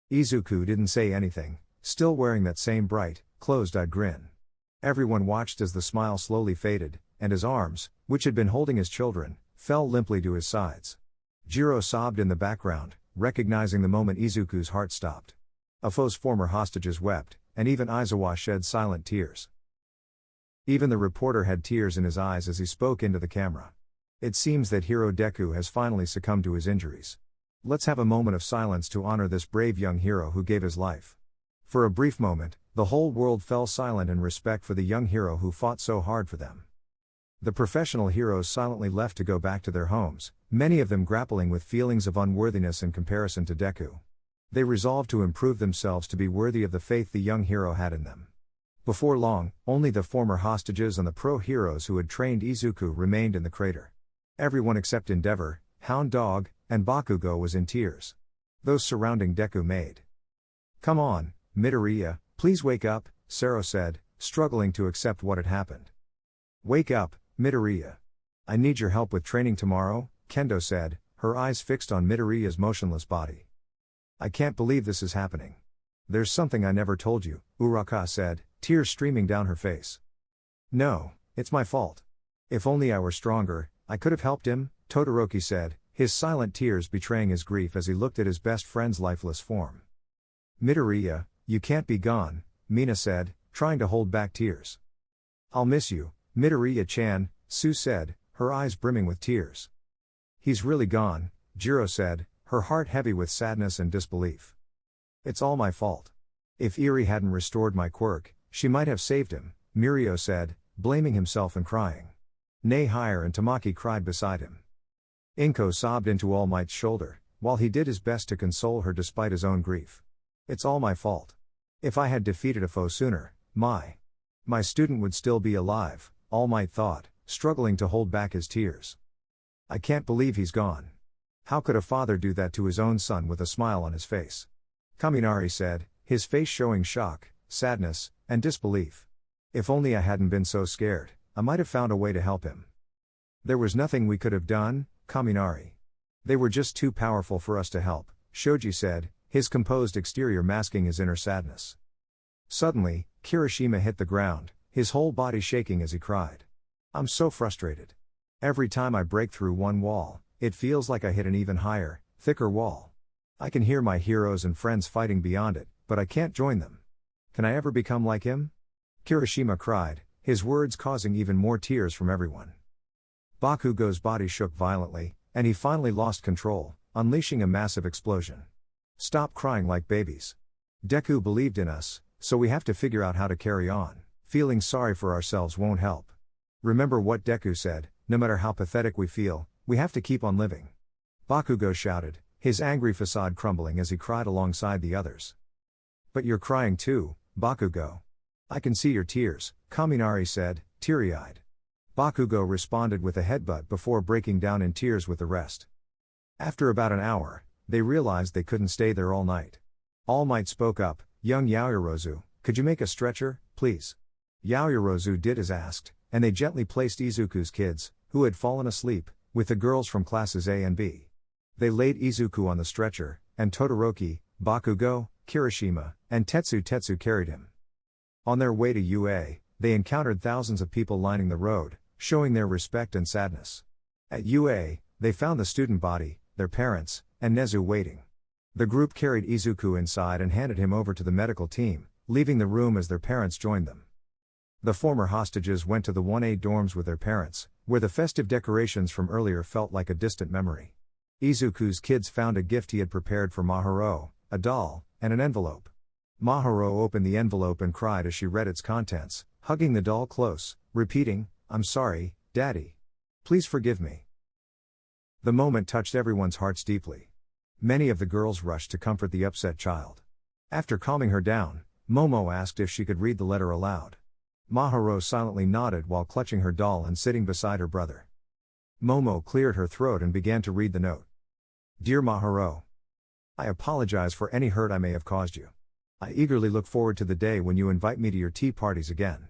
Izuku didn't say anything, still wearing that same bright, closed-eyed grin. Everyone watched as the smile slowly faded, and his arms, which had been holding his children, fell limply to his sides. Jiro sobbed in the background, recognizing the moment Izuku's heart stopped. Afo's former hostages wept, and even Aizawa shed silent tears. Even the reporter had tears in his eyes as he spoke into the camera. "It seems that hero Deku has finally succumbed to his injuries. Let's have a moment of silence to honor this brave young hero who gave his life." For a brief moment, the whole world fell silent in respect for the young hero who fought so hard for them. The professional heroes silently left to go back to their homes, many of them grappling with feelings of unworthiness in comparison to Deku. They resolved to improve themselves to be worthy of the faith the young hero had in them. Before long, only the former hostages and the pro-heroes who had trained Izuku remained in the crater. Everyone except Endeavor, Hound Dog, and Bakugo was in tears. Those surrounding Deku made. "Come on, Midoriya, please wake up," Sero said, struggling to accept what had happened. "Wake up, Midoriya. I need your help with training tomorrow," Kendo said, her eyes fixed on Midoriya's motionless body. "I can't believe this is happening. There's something I never told you," Uraka said, tears streaming down her face. "No, it's my fault. If only I were stronger, I could have helped him," Todoroki said, his silent tears betraying his grief as he looked at his best friend's lifeless form. "Midoriya, you can't be gone," Mina said, trying to hold back tears. "I'll miss you, Midoriya-chan," Sue said, her eyes brimming with tears. "He's really gone," Jiro said, her heart heavy with sadness and disbelief. "It's all my fault. If Eri hadn't restored my quirk, she might have saved him," Mirio said, blaming himself and crying. Nei Hire and Tamaki cried beside him. Inko sobbed into All Might's shoulder, while he did his best to console her despite his own grief. "It's all my fault. If I had defeated a foe sooner, my student would still be alive," All Might thought, struggling to hold back his tears. "I can't believe he's gone. How could a father do that to his own son?" with a smile on his face. Kaminari said, his face showing shock, sadness, and disbelief. "If only I hadn't been so scared, I might have found a way to help him." "There was nothing we could have done, Kaminari. They were just too powerful for us to help," Shoji said, his composed exterior masking his inner sadness. Suddenly, Kirishima hit the ground, his whole body shaking as he cried. "I'm so frustrated. Every time I break through one wall, it feels like I hit an even higher, thicker wall. I can hear my heroes and friends fighting beyond it, but I can't join them. Can I ever become like him?" Kirishima cried, his words causing even more tears from everyone. Bakugo's body shook violently, and he finally lost control, unleashing a massive explosion. "Stop crying like babies. Deku believed in us, so we have to figure out how to carry on. Feeling sorry for ourselves won't help. Remember what Deku said, no matter how pathetic we feel, we have to keep on living." Bakugo shouted, his angry facade crumbling as he cried alongside the others. "But you're crying too, Bakugo. I can see your tears," Kaminari said, teary-eyed. Bakugo responded with a headbutt before breaking down in tears with the rest. After about an hour, they realized they couldn't stay there all night. All Might spoke up, "Young Yaoyorozu, could you make a stretcher, please?" Yaoyorozu did as asked, and they gently placed Izuku's kids, who had fallen asleep, with the girls from classes A and B. They laid Izuku on the stretcher, and Todoroki, Bakugo, Kirishima, and Tetsu carried him. On their way to UA, they encountered thousands of people lining the road, showing their respect and sadness. At UA, they found the student body, their parents, and Nezu waiting. The group carried Izuku inside and handed him over to the medical team, leaving the room as their parents joined them. The former hostages went to the 1A dorms with their parents, where the festive decorations from earlier felt like a distant memory. Izuku's kids found a gift he had prepared for Maharu, a doll, and an envelope. Maharu opened the envelope and cried as she read its contents, hugging the doll close, repeating, "I'm sorry, Daddy. Please forgive me." The moment touched everyone's hearts deeply. Many of the girls rushed to comfort the upset child. After calming her down, Momo asked if she could read the letter aloud. Maharu silently nodded while clutching her doll and sitting beside her brother. Momo cleared her throat and began to read the note. "Dear Maharu, I apologize for any hurt I may have caused you. I eagerly look forward to the day when you invite me to your tea parties again.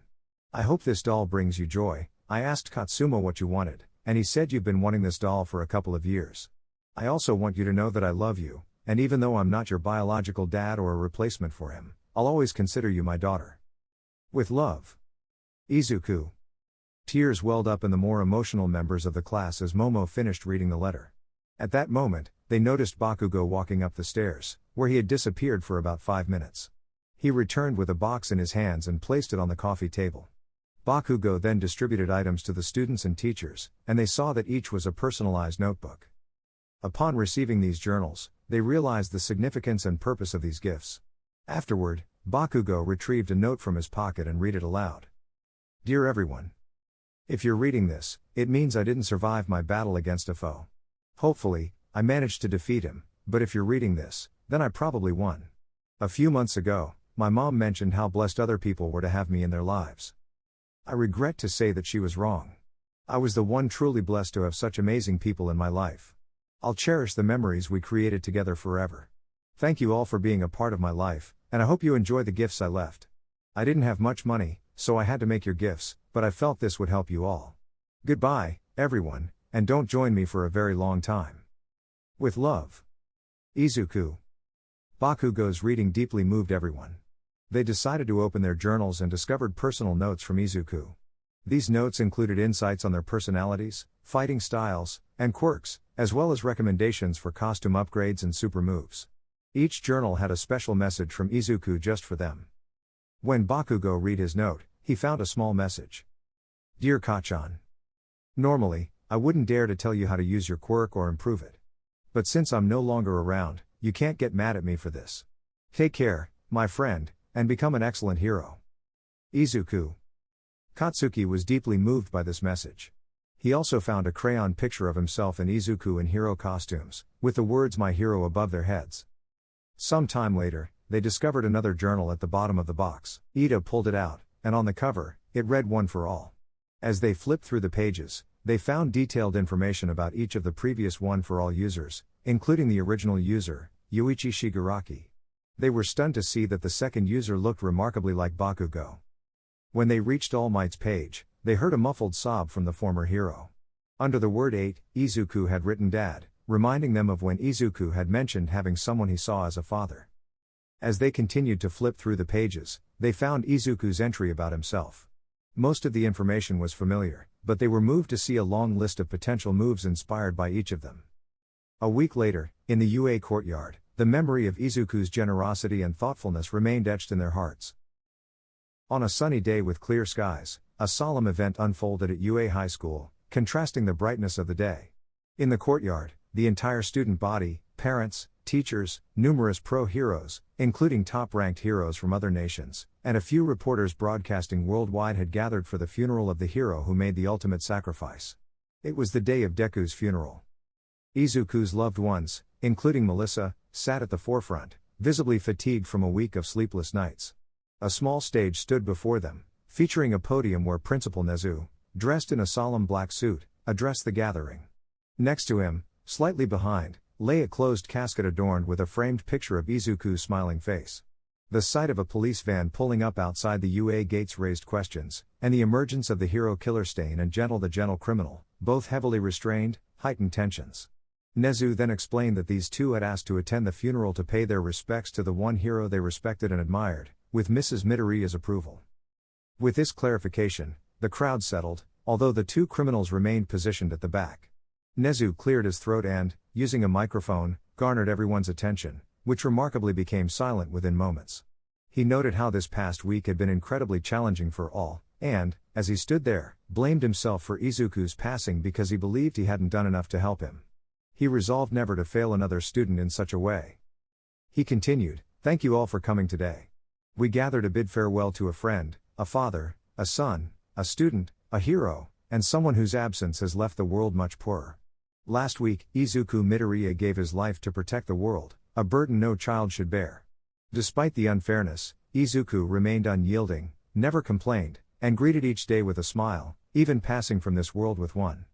I hope this doll brings you joy. I asked Katsuma what you wanted, and he said you've been wanting this doll for a couple of years. I also want you to know that I love you, and even though I'm not your biological dad or a replacement for him, I'll always consider you my daughter. With love, Izuku." Tears welled up in the more emotional members of the class as Momo finished reading the letter. At that moment, they noticed Bakugo walking up the stairs, where he had disappeared for about 5 minutes. He returned with a box in his hands and placed it on the coffee table. Bakugo then distributed items to the students and teachers, and they saw that each was a personalized notebook. Upon receiving these journals, they realized the significance and purpose of these gifts. Afterward, Bakugo retrieved a note from his pocket and read it aloud. "Dear everyone. If you're reading this, it means I didn't survive my battle against a foe. Hopefully, I managed to defeat him, but if you're reading this, then I probably won. A few months ago, my mom mentioned how blessed other people were to have me in their lives. I regret to say that she was wrong. I was the one truly blessed to have such amazing people in my life. I'll cherish the memories we created together forever. Thank you all for being a part of my life, and I hope you enjoy the gifts I left. I didn't have much money, so I had to make your gifts, but I felt this would help you all. Goodbye, everyone, and don't join me for a very long time. With love. Izuku." Bakugo's reading deeply moved everyone. They decided to open their journals and discovered personal notes from Izuku. These notes included insights on their personalities, fighting styles, and quirks, as well as recommendations for costume upgrades and super moves. Each journal had a special message from Izuku just for them. When Bakugo read his note, he found a small message. "Dear Kachan. Normally, I wouldn't dare to tell you how to use your quirk or improve it. But since I'm no longer around, you can't get mad at me for this. Take care, my friend, and become an excellent hero. Izuku. Katsuki was deeply moved by this message. He also found a crayon picture of himself and Izuku in hero costumes, with the words "My hero" above their heads. Some time later, they discovered another journal at the bottom of the box. Ida pulled it out, and on the cover, it read "One for All." As they flipped through the pages, they found detailed information about each of the previous One for All users, including the original user, Yoichi Shigaraki. They were stunned to see that the second user looked remarkably like Bakugo. When they reached All Might's page, they heard a muffled sob from the former hero. Under the word 8, Izuku had written Dad, reminding them of when Izuku had mentioned having someone he saw as a father. As they continued to flip through the pages, they found Izuku's entry about himself. Most of the information was familiar, but they were moved to see a long list of potential moves inspired by each of them. A week later, in the UA courtyard, the memory of Izuku's generosity and thoughtfulness remained etched in their hearts. On a sunny day with clear skies, a solemn event unfolded at UA High School, contrasting the brightness of the day. In the courtyard, the entire student body, parents, teachers, numerous pro-heroes, including top-ranked heroes from other nations, and a few reporters broadcasting worldwide had gathered for the funeral of the hero who made the ultimate sacrifice. It was the day of Deku's funeral. Izuku's loved ones, including Melissa, sat at the forefront, visibly fatigued from a week of sleepless nights. A small stage stood before them, featuring a podium where Principal Nezu, dressed in a solemn black suit, addressed the gathering. Next to him, slightly behind, lay a closed casket adorned with a framed picture of Izuku's smiling face. The sight of a police van pulling up outside the UA gates raised questions, and the emergence of the hero Killer Stain and Gentle the Gentle Criminal, both heavily restrained, heightened tensions. Nezu then explained that these two had asked to attend the funeral to pay their respects to the one hero they respected and admired, with Mrs. Midoriya's approval. With this clarification, the crowd settled, although the two criminals remained positioned at the back. Nezu cleared his throat and, using a microphone, garnered everyone's attention, which remarkably became silent within moments. He noted how this past week had been incredibly challenging for all, and, as he stood there, blamed himself for Izuku's passing because he believed he hadn't done enough to help him. He resolved never to fail another student in such a way. He continued, "Thank you all for coming today. We gather to bid farewell to a friend, a father, a son, a student, a hero, and someone whose absence has left the world much poorer. Last week, Izuku Midoriya gave his life to protect the world, a burden no child should bear. Despite the unfairness, Izuku remained unyielding, never complained, and greeted each day with a smile, even passing from this world with one.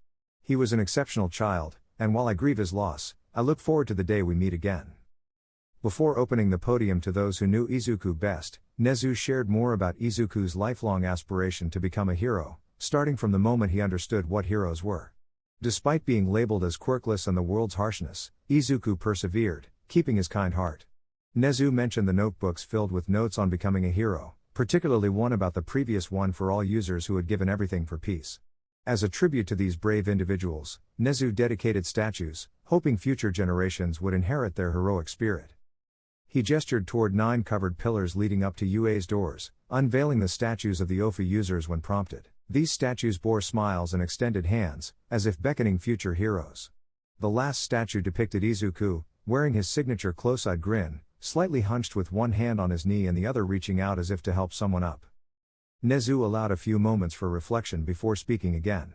He was an exceptional child, and while I grieve his loss, I look forward to the day we meet again." Before opening the podium to those who knew Izuku best, Nezu shared more about Izuku's lifelong aspiration to become a hero, starting from the moment he understood what heroes were. Despite being labeled as quirkless and the world's harshness, Izuku persevered, keeping his kind heart. Nezu mentioned the notebooks filled with notes on becoming a hero, particularly one about the previous One for All users who had given everything for peace. As a tribute to these brave individuals, Nezu dedicated statues, hoping future generations would inherit their heroic spirit. He gestured toward 9 covered pillars leading up to UA's doors, unveiling the statues of the OFA users when prompted. These statues bore smiles and extended hands, as if beckoning future heroes. The last statue depicted Izuku, wearing his signature close-eyed grin, slightly hunched with one hand on his knee and the other reaching out as if to help someone up. Nezu allowed a few moments for reflection before speaking again.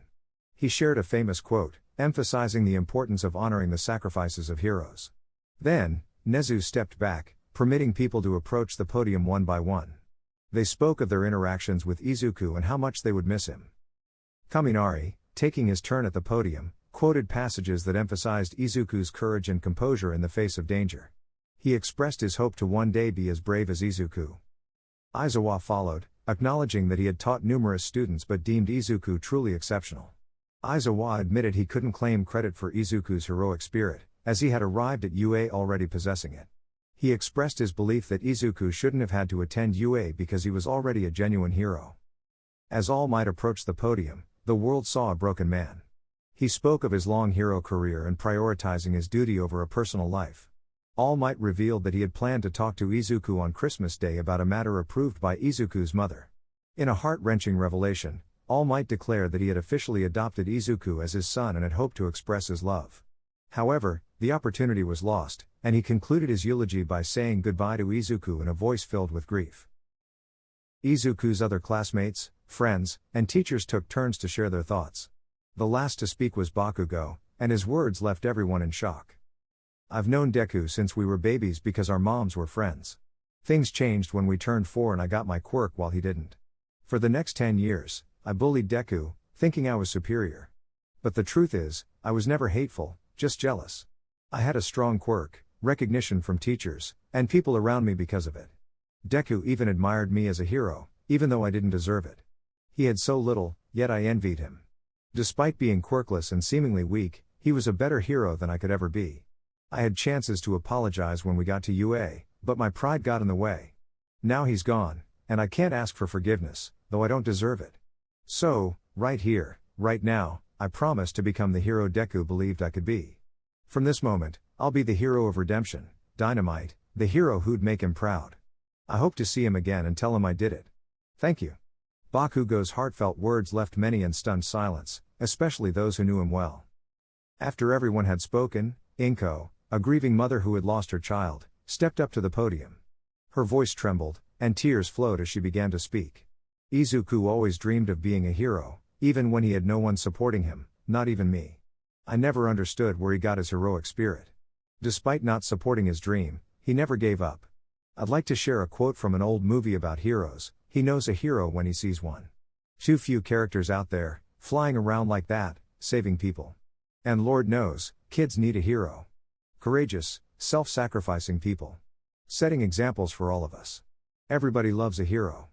He shared a famous quote, emphasizing the importance of honoring the sacrifices of heroes. Then, Nezu stepped back, permitting people to approach the podium one by one. They spoke of their interactions with Izuku and how much they would miss him. Kaminari, taking his turn at the podium, quoted passages that emphasized Izuku's courage and composure in the face of danger. He expressed his hope to one day be as brave as Izuku. Aizawa followed, acknowledging that he had taught numerous students but deemed Izuku truly exceptional. Aizawa admitted he couldn't claim credit for Izuku's heroic spirit, as he had arrived at UA already possessing it. He expressed his belief that Izuku shouldn't have had to attend UA because he was already a genuine hero. As All Might approached the podium, the world saw a broken man. He spoke of his long hero career and prioritizing his duty over a personal life. All Might revealed that he had planned to talk to Izuku on Christmas Day about a matter approved by Izuku's mother. In a heart-wrenching revelation, All Might declared that he had officially adopted Izuku as his son and had hoped to express his love. However, the opportunity was lost, and he concluded his eulogy by saying goodbye to Izuku in a voice filled with grief. Izuku's other classmates, friends, and teachers took turns to share their thoughts. The last to speak was Bakugo, and his words left everyone in shock. I've known Deku since we were babies because our moms were friends. Things changed when we turned 4 and I got my quirk while he didn't. For the next 10 years, I bullied Deku, thinking I was superior. But the truth is, I was never hateful, just jealous. I had a strong quirk, recognition from teachers, and people around me because of it. Deku even admired me as a hero, even though I didn't deserve it. He had so little, yet I envied him. Despite being quirkless and seemingly weak, he was a better hero than I could ever be. I had chances to apologize when we got to UA, but my pride got in the way. Now he's gone, and I can't ask for forgiveness, though I don't deserve it. So, right here, right now, I promise to become the hero Deku believed I could be. From this moment, I'll be the hero of redemption, Dynamite, the hero who'd make him proud. I hope to see him again and tell him I did it. Thank you. Bakugo's heartfelt words left many in stunned silence, especially those who knew him well. After everyone had spoken, Inko, a grieving mother who had lost her child, stepped up to the podium. Her voice trembled, and tears flowed as she began to speak. Izuku always dreamed of being a hero, even when he had no one supporting him, not even me. I never understood where he got his heroic spirit. Despite not supporting his dream, he never gave up. I'd like to share a quote from an old movie about heroes: he knows a hero when he sees one. Too few characters out there, flying around like that, saving people. And Lord knows, kids need a hero. Courageous, self-sacrificing people. Setting examples for all of us. Everybody loves a hero.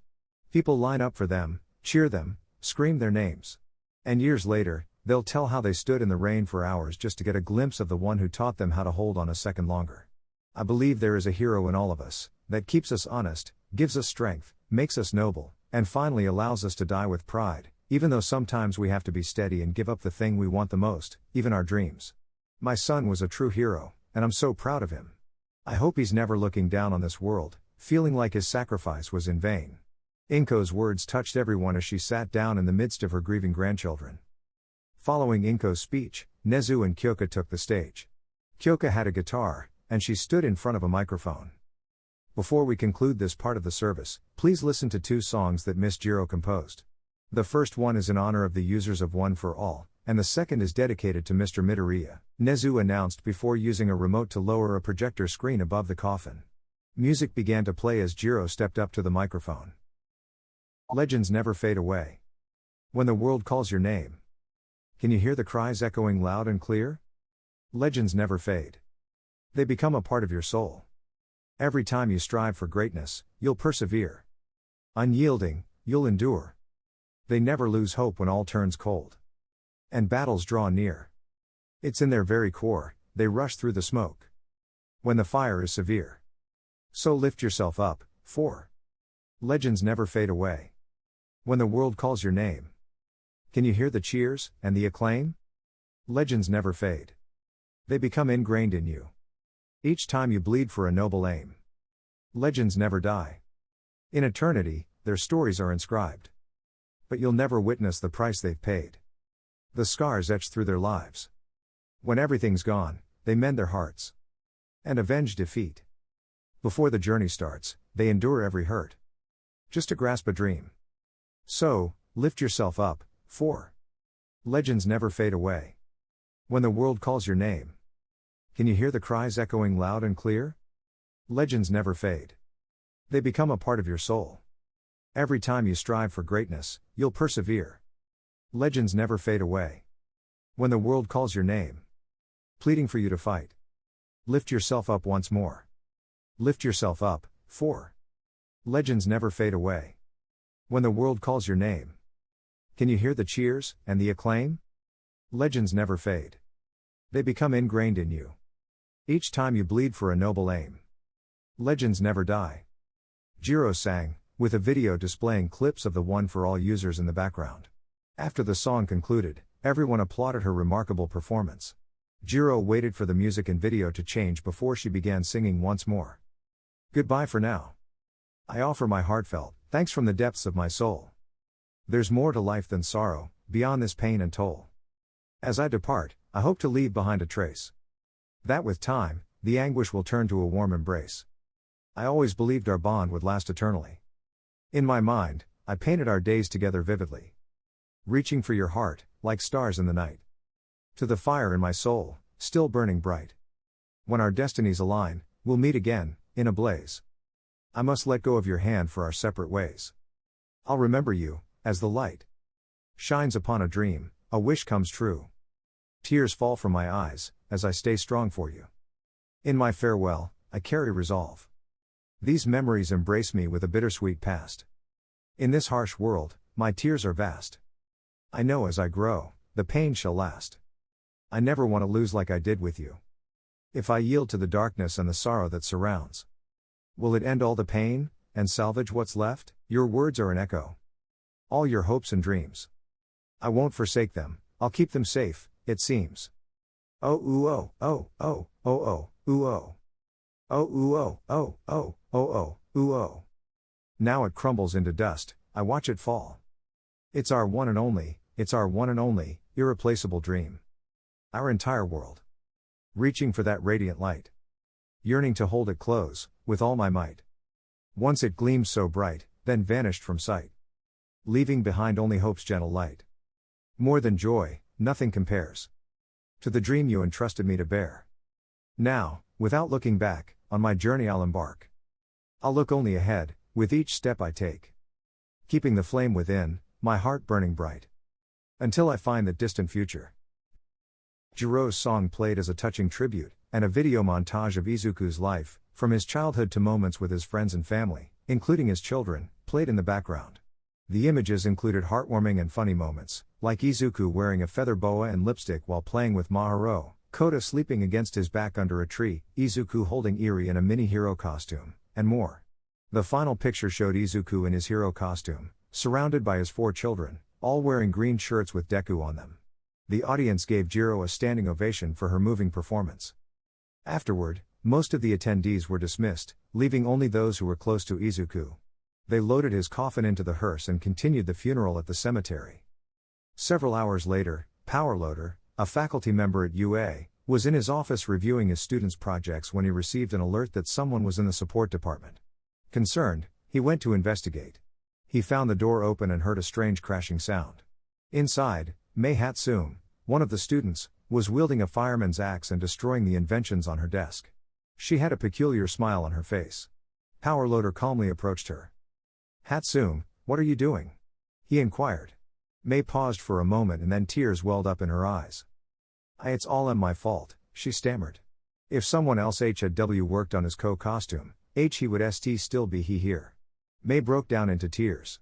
People line up for them, cheer them, scream their names. And years later, they'll tell how they stood in the rain for hours just to get a glimpse of the one who taught them how to hold on a second longer. I believe there is a hero in all of us, that keeps us honest, gives us strength, makes us noble, and finally allows us to die with pride, even though sometimes we have to be steady and give up the thing we want the most, even our dreams. My son was a true hero, and I'm so proud of him. I hope he's never looking down on this world, feeling like his sacrifice was in vain. Inko's words touched everyone as she sat down in the midst of her grieving grandchildren. Following Inko's speech, Nezu and Kyoka took the stage. Kyoka had a guitar, and she stood in front of a microphone. Before we conclude this part of the service, please listen to 2 songs that Miss Jiro composed. The first one is in honor of the users of One for All, and the second is dedicated to Mr. Midoriya, Nezu announced before using a remote to lower a projector screen above the coffin. Music began to play as Jiro stepped up to the microphone. Legends never fade away. When the world calls your name. Can you hear the cries echoing loud and clear? Legends never fade. They become a part of your soul. Every time you strive for greatness, you'll persevere. Unyielding, you'll endure. They never lose hope when all turns cold. And battles draw near. It's in their very core, they rush through the smoke. When the fire is severe. So lift yourself up, for legends never fade away. When the world calls your name. Can you hear the cheers, and the acclaim? Legends never fade. They become ingrained in you. Each time you bleed for a noble aim. Legends never die. In eternity, their stories are inscribed. But you'll never witness the price they've paid. The scars etched through their lives. When everything's gone, they mend their hearts. And avenge defeat. Before the journey starts, they endure every hurt. Just to grasp a dream. So, lift yourself up, for legends never fade away. When the world calls your name. Can you hear the cries echoing loud and clear? Legends never fade. They become a part of your soul. Every time you strive for greatness, you'll persevere. Legends never fade away. When the world calls your name. Pleading for you to fight. Lift yourself up once more. Lift yourself up, for legends never fade away. When the world calls your name. Can you hear the cheers, and the acclaim? Legends never fade. They become ingrained in you. Each time you bleed for a noble aim. Legends never die. Jiro sang, with a video displaying clips of the One for All users in the background. After the song concluded, everyone applauded her remarkable performance. Jiro waited for the music and video to change before she began singing once more. Goodbye for now. I offer my heartfelt thanks from the depths of my soul. There's more to life than sorrow, beyond this pain and toll. As I depart, I hope to leave behind a trace. That with time, the anguish will turn to a warm embrace. I always believed our bond would last eternally. In my mind, I painted our days together vividly. Reaching for your heart, like stars in the night. To the fire in my soul, still burning bright. When our destinies align, we'll meet again, in a blaze. I must let go of your hand for our separate ways. I'll remember you, as the light shines upon a dream, a wish comes true. Tears fall from my eyes, as I stay strong for you. In my farewell, I carry resolve. These memories embrace me with a bittersweet past. In this harsh world, my tears are vast. I know as I grow, the pain shall last. I never want to lose like I did with you. If I yield to the darkness and the sorrow that surrounds, will it end all the pain, and salvage what's left? Your words are an echo. All your hopes and dreams. I won't forsake them, I'll keep them safe, it seems. Oh ooh oh, oh, oh, oh oh, ooh oh. Oh ooh oh, oh, oh, oh oh, ooh oh. Now it crumbles into dust, I watch it fall. It's our one and only, irreplaceable dream. Our entire world. Reaching for that radiant light. Yearning to hold it close, with all my might. Once it gleamed so bright, then vanished from sight. Leaving behind only hope's gentle light. More than joy, nothing compares to the dream you entrusted me to bear. Now, without looking back, on my journey I'll embark. I'll look only ahead, with each step I take. Keeping the flame within, my heart burning bright. Until I find that distant future. Jiro's song played as a touching tribute, and a video montage of Izuku's life, from his childhood to moments with his friends and family, including his children, played in the background. The images included heartwarming and funny moments, like Izuku wearing a feather boa and lipstick while playing with Maharu, Kota sleeping against his back under a tree, Izuku holding Eri in a mini-hero costume, and more. The final picture showed Izuku in his hero costume, surrounded by his 4 children, all wearing green shirts with Deku on them. The audience gave Jiro a standing ovation for her moving performance. Afterward, most of the attendees were dismissed, leaving only those who were close to Izuku. They loaded his coffin into the hearse and continued the funeral at the cemetery. Several hours later, Powerloader, a faculty member at UA, was in his office reviewing his students' projects when he received an alert that someone was in the support department. Concerned, he went to investigate. He found the door open and heard a strange crashing sound. Inside, Mei Hatsune, one of the students, was wielding a fireman's axe and destroying the inventions on her desk. She had a peculiar smile on her face. Powerloader calmly approached her. "Hatsune, what are you doing?" he inquired. Mei paused for a moment and then tears welled up in her eyes. It's all my fault," she stammered. "If someone else had worked on his costume, he would still be here." Mei broke down into tears.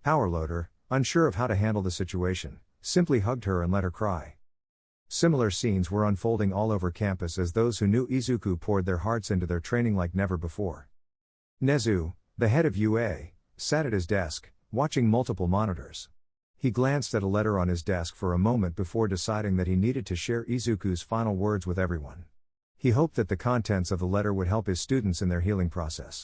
Powerloader, unsure of how to handle the situation, simply hugged her and let her cry. Similar scenes were unfolding all over campus as those who knew Izuku poured their hearts into their training like never before. Nezu, the head of UA, sat at his desk, watching multiple monitors. He glanced at a letter on his desk for a moment before deciding that he needed to share Izuku's final words with everyone. He hoped that the contents of the letter would help his students in their healing process.